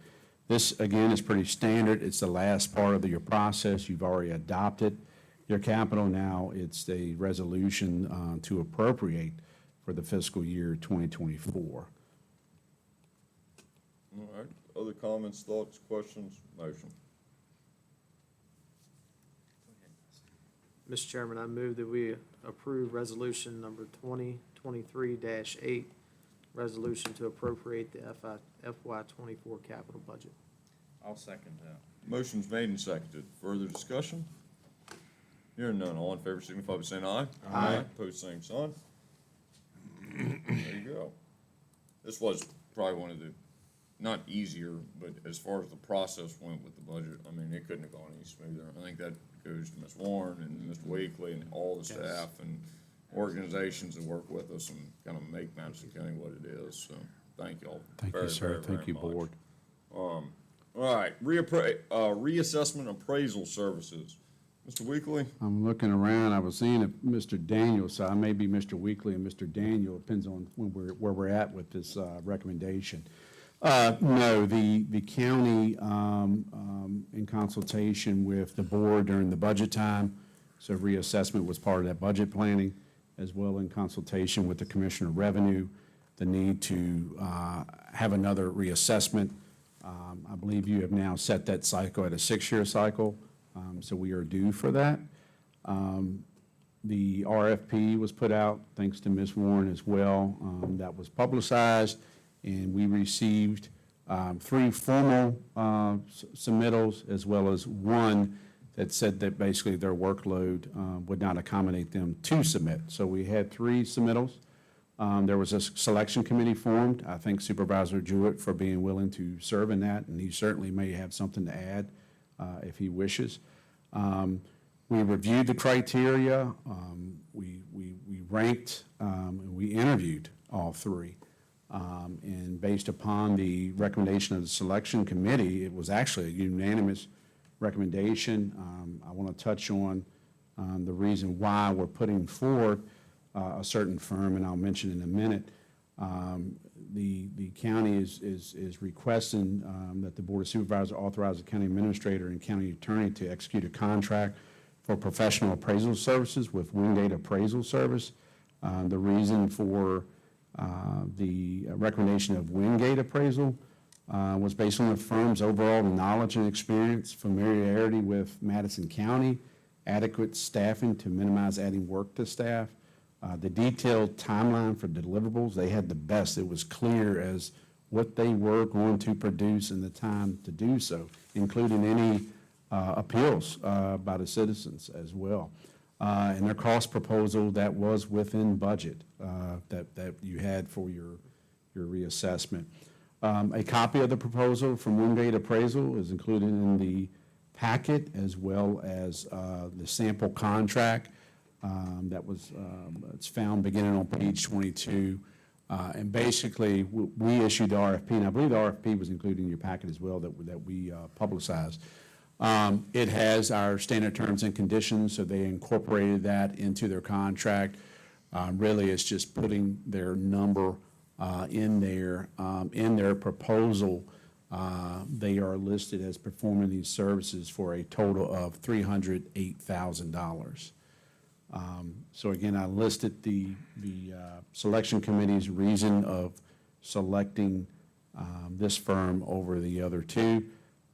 this, again, is pretty standard. It's the last part of your process. You've already adopted your capital. Now it's a resolution to appropriate for the fiscal year 2024. All right. Other comments, thoughts, questions, motion? Mr. Chairman, I move that we approve resolution number 2023-8, resolution to appropriate the FY24 capital budget. I'll second that. Motion's made and seconded. Further discussion? Hearing none. All in favor signify by saying aye. Aye. Opposed, same sign. There you go. This was probably one of the, not easier, but as far as the process went with the budget, I mean, it couldn't have gone any smoother. I think that goes to Ms. Warren and Mr. Wakely and all the staff and organizations that work with us and kind of make Madison County what it is. So thank y'all. Thank you, very, sir. very, Thank very you, much. board. All right, reassessment appraisal services. Mr. Weekly? I'm looking around. I was seeing if Mr. Daniel, so I may be Mr. Weekly and Mr. Daniel, depends on where we're at with this recommendation. No, the county, in consultation with the board during the budget time, so reassessment was part of that budget planning, as well in consultation with the Commissioner of Revenue, the need to have another reassessment. I believe you have now set that cycle at a 6-year cycle. So we are due for that. The RFP was put out, thanks to Ms. Warren as well. That was publicized, and we received 3 formal submittals, as well as one that said that basically their workload would not accommodate them to submit. So we had 3 submittals. There was a selection committee formed. I thank Supervisor Jewett for being willing to serve in that, and he certainly may have something to add if he wishes. We reviewed the criteria, we ranked, and we interviewed all 3. And based upon the recommendation of the selection committee, it was actually a unanimous recommendation. I want to touch on the reason why we're putting forward a certain firm, and I'll mention in a minute. The county is requesting that the Board of Supervisors authorize the county administrator and county attorney to execute a contract for professional appraisal services with Wingate Appraisal Service. The reason for the recommendation of Wingate Appraisal was based on the firm's overall knowledge and experience, familiarity with Madison County, adequate staffing to minimize adding work to staff, the detailed timeline for deliverables. They had the best. It was clear as what they were going to produce and the time to do so, including any appeals by the citizens as well. And their cost proposal that was within budget that you had for your reassessment. A copy of the proposal from Wingate Appraisal is included in the packet, as well as the sample contract that was it's found beginning on page 22. And basically, we issued the RFP, and I believe the RFP was included in your packet as well that we publicized. It has our standard terms and conditions, so they incorporated that into their contract. Really, it's just putting their number in their proposal. They are listed as performing these services for a total of $308,000. So again, I listed the selection committee's reason of selecting this firm over the other 2.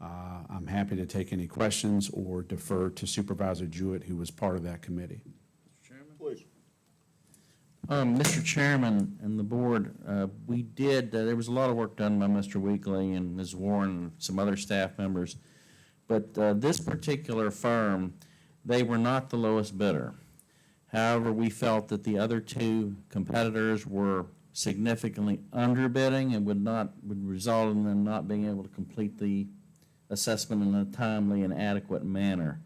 I'm happy to take any questions or defer to Supervisor Jewett, who was part of that committee. Mr. Chairman? Please. Mr. Chairman and the board, we did, there was a lot of work done by Mr. Weekly and Ms. Warren and some other staff members, but this particular firm, they were not the lowest bidder. However, we felt that the other 2 competitors were significantly underbidding and would result in them not being able to complete the assessment in a timely and adequate manner.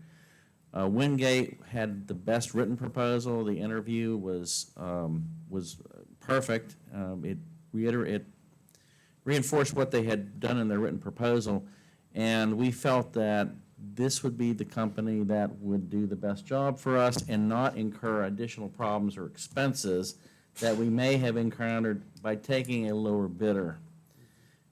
Wingate had the best written proposal. The interview was perfect. It reinforced what they had done in their written proposal, and we felt that this would be the company that would do the best job for us and not incur additional problems or expenses that we may have encountered by taking a lower bidder.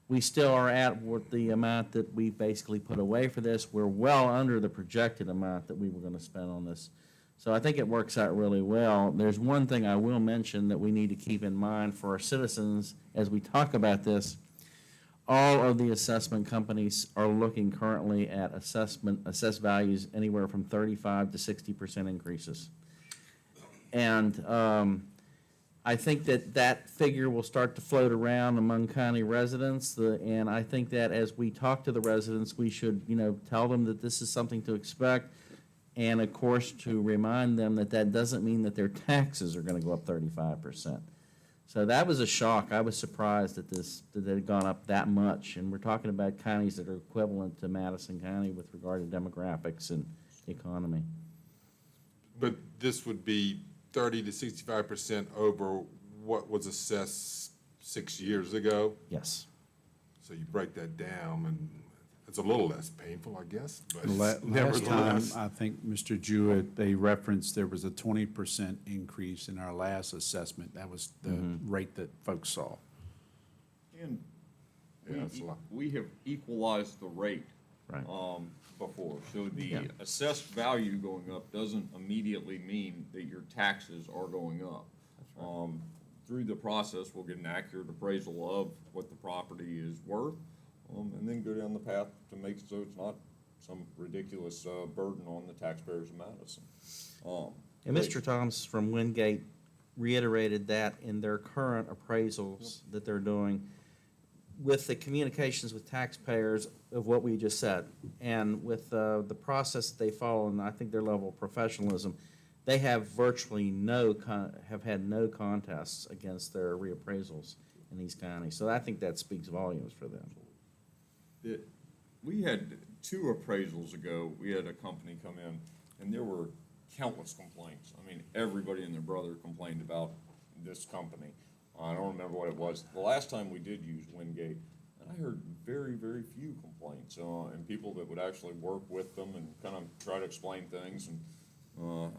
We still are at what the amount that we basically put away for this. We're well under the projected amount that we were going to spend on this. So I think it works out really well. There's one thing I will mention that we need to keep in mind for our citizens as we talk about this. All of the assessment companies are looking currently at assessed values anywhere from 35 to 60% increases. And I think that figure will start to float around among county residents, and I think that as we talk to the residents, we should, tell them that this is something to expect, and of course, to remind them that that doesn't mean that their taxes are going to go up 35%. So that was a shock. I was surprised that it had gone up that much, and we're talking about counties that are equivalent to Madison County with regard to demographics and economy. But this would be 30 to 65% over what was assessed 6 years ago. Yes. So you break that down, and it's a little less painful, I guess, but Last time, nevertheless. I think, Mr. Jewett, they referenced there was a 20% increase in our last assessment. That was the rate that folks saw. And Yeah, that's a lot. we have equalized the rate. Right. Before, so the assessed value going up doesn't immediately mean that your taxes are going up. Through the process, we'll get an accurate appraisal of what the property is worth, and then go down the path to make so it's not some ridiculous burden on the taxpayers of Madison. And Mr. Thomas from Wingate reiterated that in their current appraisals that they're doing with the communications with taxpayers of what we just said, and with the process that they follow, and I think their level of professionalism, they have virtually have had no contests against their reappraisals in these counties. So I think that speaks volumes for them. We had 2 appraisals ago, we had a company come in, and there were countless complaints. I mean, everybody and their brother complained about this company. I don't remember what it was. The last time we did use Wingate, I heard very, very few complaints, and people that would actually work with them and kind of try to explain things. And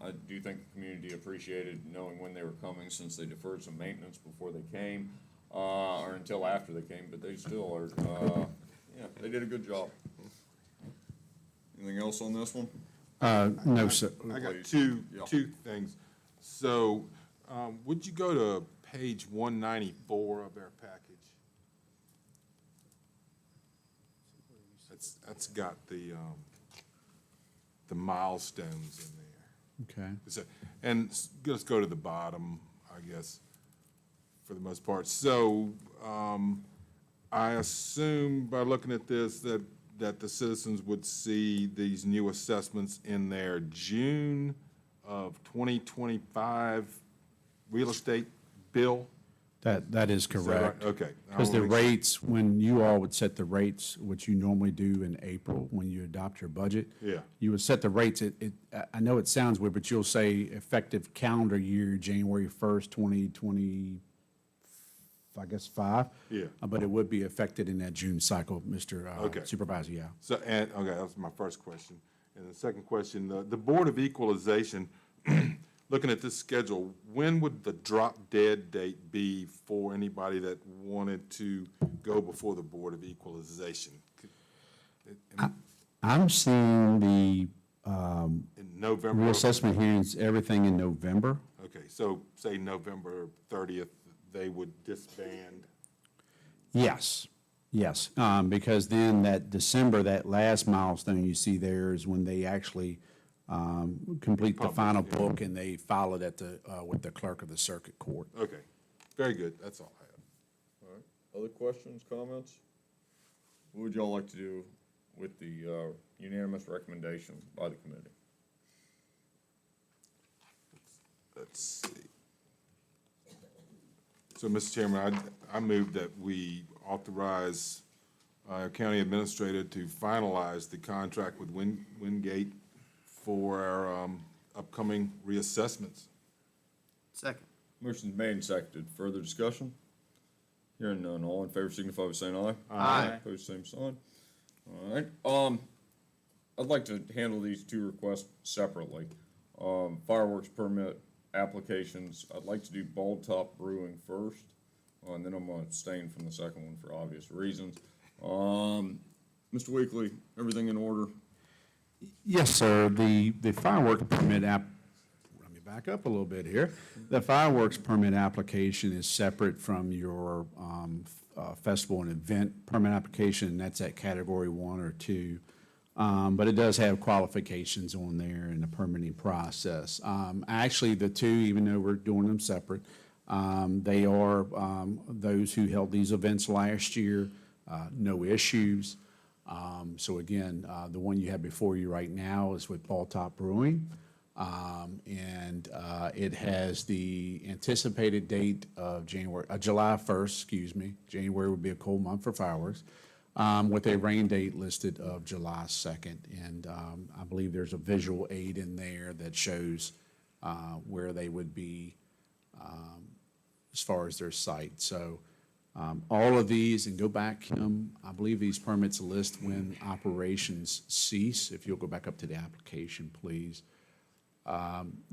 I do think the community appreciated knowing when they were coming, since they deferred some maintenance before they came, or until after they came, but they still are, yeah, they did a good job. Anything else on this one? No, sir. I got Please. two Yeah. things. So, would you go to page 194 of our package? That's got the milestones in there. Okay. So, and let's go to the bottom, I guess, for the most part. So, I assume by looking at this that the citizens would see these new assessments in their June of 2025 real estate bill? That is Is that right? correct. Okay. Because the rates, when you all would set the rates, which you normally do in April when you adopt your budget. Yeah. You would set the rates, I know it sounds weird, but you'll say effective calendar year, January 1st, 2020, I guess, 5. Yeah. But it would be affected in that June cycle, Mr. Okay. Supervisor, yeah. So, okay, that was my first question. And the second question, the Board of Equalization, looking at this schedule, when would the drop dead date be for anybody that wanted to go before the Board of Equalization? I'm seeing the In November? reassessment hearings, everything in November. Okay, so say November 30th, they would disband? Yes, yes, because then that December, that last milestone you see there is when they actually complete the final book and they file it at the, with the clerk of the circuit court. Okay, very good, that's all I have. All right. Other questions, comments? What would y'all like to do with the unanimous recommendation by the committee? Let's see. So, Mr. Chairman, I move that we authorize our county administrator to finalize the contract with Wingate for our upcoming reassessments. Second. Motion's made and seconded. Further discussion? Hearing none. All in favor signify by saying aye. Aye. Opposed, same sign. All right. I'd like to handle these 2 requests separately. Fireworks permit applications, I'd like to do Bald Top Brewing first, and then I'm going to abstain from the second one for obvious reasons. Mr. Weekly, everything in order? Yes, sir. The fireworks permit let me back up a little bit here. The fireworks permit application is separate from your festival and event permit application, and that's at category 1 or 2. But it does have qualifications on there in the permitting process. Actually, the 2, even though we're doing them separate, they are those who held these events last year, no issues. So again, the one you have before you right now is with Bald Top Brewing. And it has the anticipated date of July 1st, excuse me. January would be a cold month for fireworks, with a rain date listed of July 2nd. And I believe there's a visual aid in there that shows where they would be as far as their site. So all of these, and go back, Kim, I believe these permits list when operations cease. If you'll go back up to the application, please.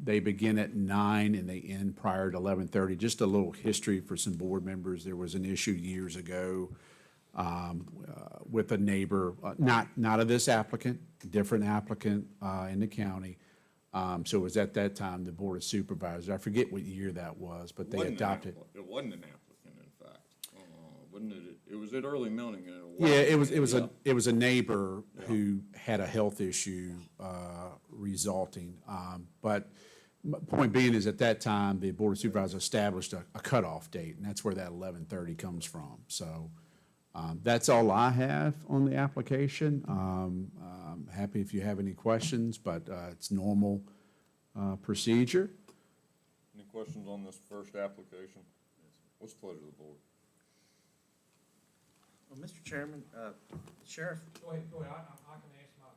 They begin at 9 and they end prior to 11:30. Just a little history for some board members. There was an issue years ago with a neighbor, not of this applicant, different applicant in the county. So it was at that time the Board of Supervisors. I forget what year that was, but they adopted. It wasn't an applicant, in fact. wasn't it? It was at early morning. And Yeah, it was a neighbor who had a health issue resulting. But point being is at that time, the Board of Supervisors established a cutoff date, and that's where that 11:30 comes from. So that's all I have on the application. I'm happy if you have any questions, but it's normal procedure. Any questions on this first application? What's the pleasure of the board? Well, Mr. Chairman, Sheriff. Go ahead, I can ask my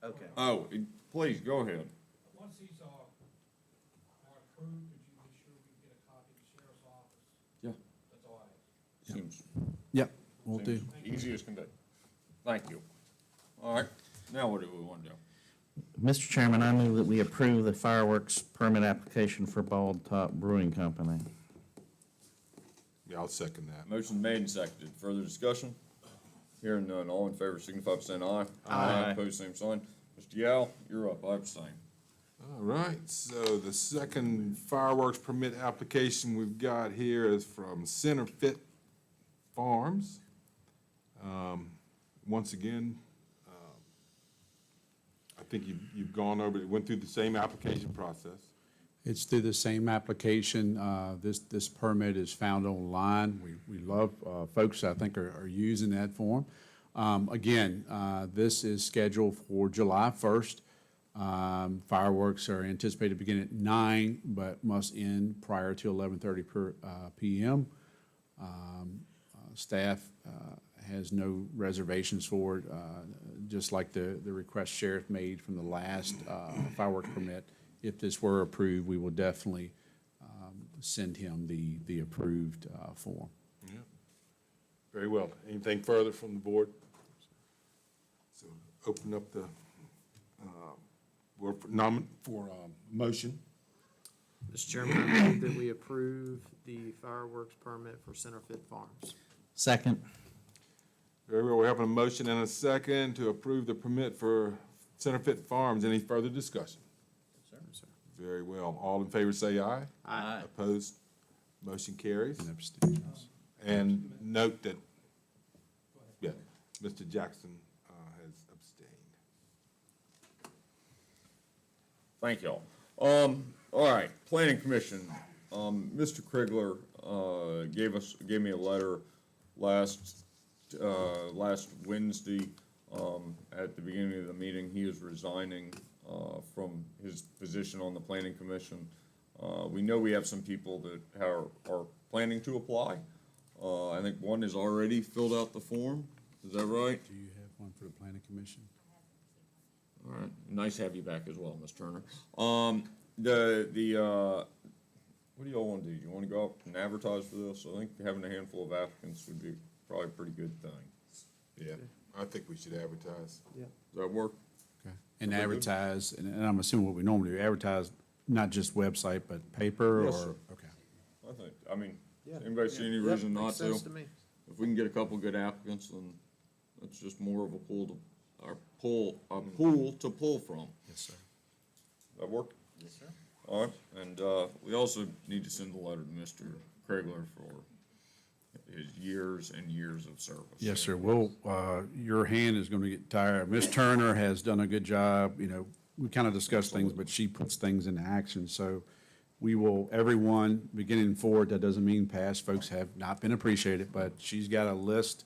applicant. Okay. Oh, please, go ahead. Once these are approved, could you be sure we can get a copy of the sheriff's office? Yeah. That's all I ask. Seems, Yep, will do. seems easy as can be. Thank you. All right, now what do we want to do? Mr. Chairman, I move that we approve the fireworks permit application for Bald Top Brewing Company. Yeah, I'll second that. Motion made and seconded. Further discussion? Hearing none. All in favor signify by saying aye. Aye. Opposed, same sign. Mr. Yao, you're up. I abstain. All right, so the second fireworks permit application we've got here is from Center Fit Farms. Once again, I think you've gone over, went through the same application process. It's through the same application. This permit is found online. We love, folks I think are using that form. Again, this is scheduled for July 1st. Fireworks are anticipated to begin at 9, but must end prior to 11:30 p.m. Staff has no reservations for it, just like the request Sheriff made from the last fireworks permit. If this were approved, we will definitely send him the approved form. Yeah. Very well. Anything further from the board? So open up the, motion. Mr. Chairman, I move that we approve the fireworks permit for Center Fit Farms. Second. Very well, we're having a motion and a second to approve the permit for Center Fit Farms. Any further discussion? Sir. Very well. All in favor say aye. Aye. Opposed? Motion carries. And abstentions. And note that, yeah, Mr. Jackson has abstained. Thank y'all. All right, Planning Commission. Mr. Krigler gave me a letter last Wednesday. At the beginning of the meeting, he is resigning from his position on the Planning Commission. We know we have some people that are planning to apply. I think one has already filled out the form. Is that right? Do you have one for the Planning Commission? All right, nice to have you back as well, Ms. Turner. What do y'all want to do? You want to go up and advertise for this? I think having a handful of applicants would be probably a pretty good thing. Yeah, I think we should advertise. Does that work? Okay. And advertise, and I'm assuming what we normally do, advertise not just website, but paper or? Yes, sir. Okay. I mean, anybody see any reason not to? Makes sense to me. If we can get a couple good applicants, then that's just more of a pool to pull from. Yes, sir. That work? Yes, sir. All right, and we also need to send a letter to Mr. Krigler for his years and years of service. Yes, sir. Well, your hand is going to get tired. Ms. Turner has done a good job. You know, we kind of discuss things, but she puts things into action. So we will, everyone, beginning forward, that doesn't mean past folks have not been appreciated, but she's got a list,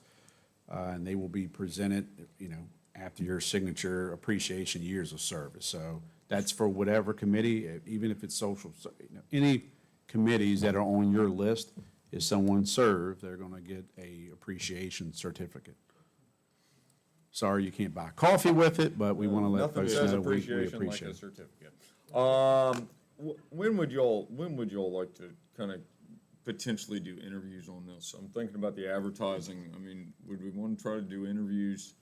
and they will be presented, you know, after your signature, appreciation years of service. So that's for whatever committee, even if it's social, you know, any committees that are on your list, if someone served, they're going to get a appreciation certificate. Sorry, you can't buy coffee with it, but we want to let Nothing folks says know we appreciation like appreciate a it. certificate. When would y'all like to kind of potentially do interviews on this? I'm thinking about the advertising. I mean, would we want to try to do interviews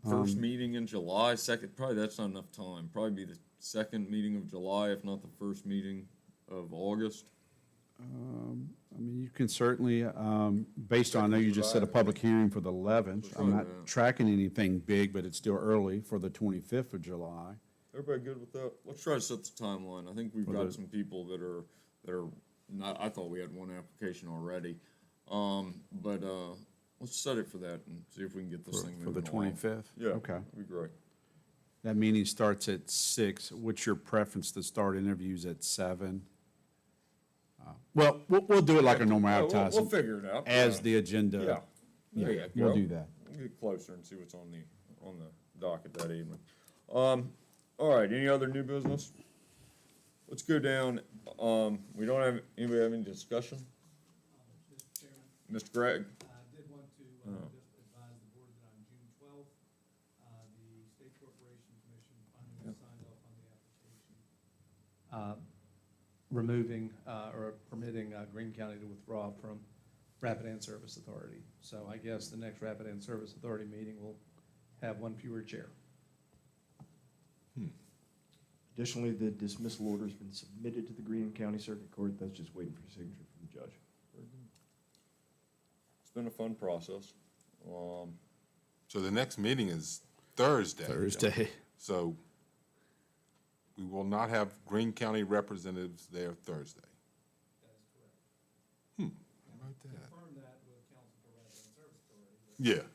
first meeting in July, second, probably that's not enough time. Probably be the second meeting of July, if not the first meeting of August. I mean, you can certainly, based on, I know you just set a public hearing for the 11th. I'm not tracking anything big, but it's still early for the 25th of July. Everybody good with that? Let's try to set the timeline. I think we've got some people that are not, I thought we had one application already. But, let's set it for that and see if we can get this thing For the moving along. 25th? Yeah. Okay. That'd be great. That meeting starts at 6. What's your preference to start interviews at 7? Well, we'll do it like a normal Yeah, advertising. We'll figure it out. As Yeah. the agenda. Yeah. There you go. We'll do that. We'll get closer and see what's on the docket that evening. All right, any other new business? Let's go down, we don't have, anybody have any discussion? Mr. Chairman, Mr. Gregg? I did want to just advise the board that on June 12th, the State Corporation Commission finally signed off on the application, removing or permitting Greene County to withdraw from Rapid Service Authority. So I guess the next Rapid Service Authority meeting will have one fewer chair. Additionally, the dismissal order has been submitted to the Greene County Circuit Court. That's just waiting for signature from the judge. It's been a fun process. So the next meeting is Thursday. Thursday. So we will not have Greene County representatives there Thursday. That is correct. How about that? Confirm that with Council for Rapid Service Authority. Yeah.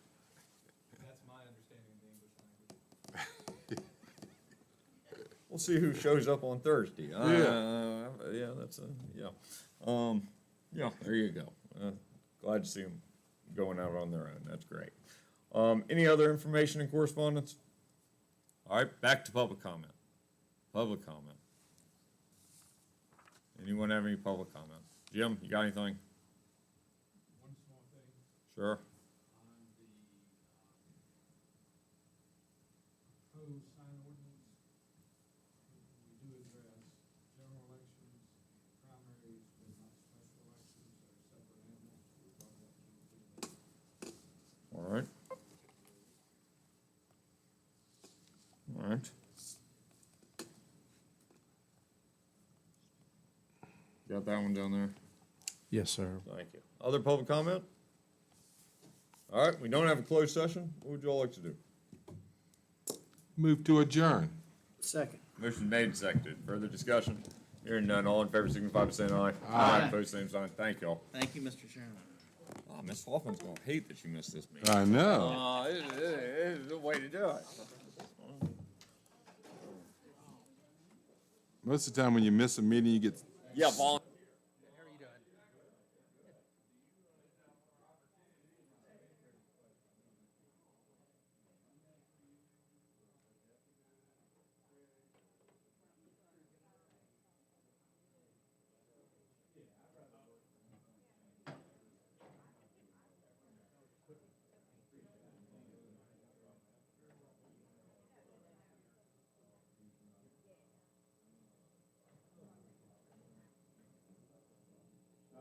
That's my understanding of the English language. We'll see who shows up on Thursday. Yeah, that's yeah. Yeah, there you go. Glad to see them going out on their own. That's great. Any other information and correspondence? All right, back to public comment. Public comment. Anyone have any public comment? Jim, you got anything? One small thing. Sure. On the proposed sign ordinance, we do address general elections, primaries, but not special elections or separate animals. We're talking about keeping that. All right. All right. Got that one down there? Yes, sir. Thank you. Other public comment? All right, we don't have a closed session. What would you all like to do? Move to adjourn. Second. Motion made and seconded. Further discussion? Hearing none, all in favor signify by saying aye. Aye. Opposed, same sign. Thank y'all. Thank you, Mr. Chairman. Oh, Ms. Hoffman's gonna hate that you missed this meeting. I know. It's the way to do it. Most of the time when you miss a meeting, you get Yeah,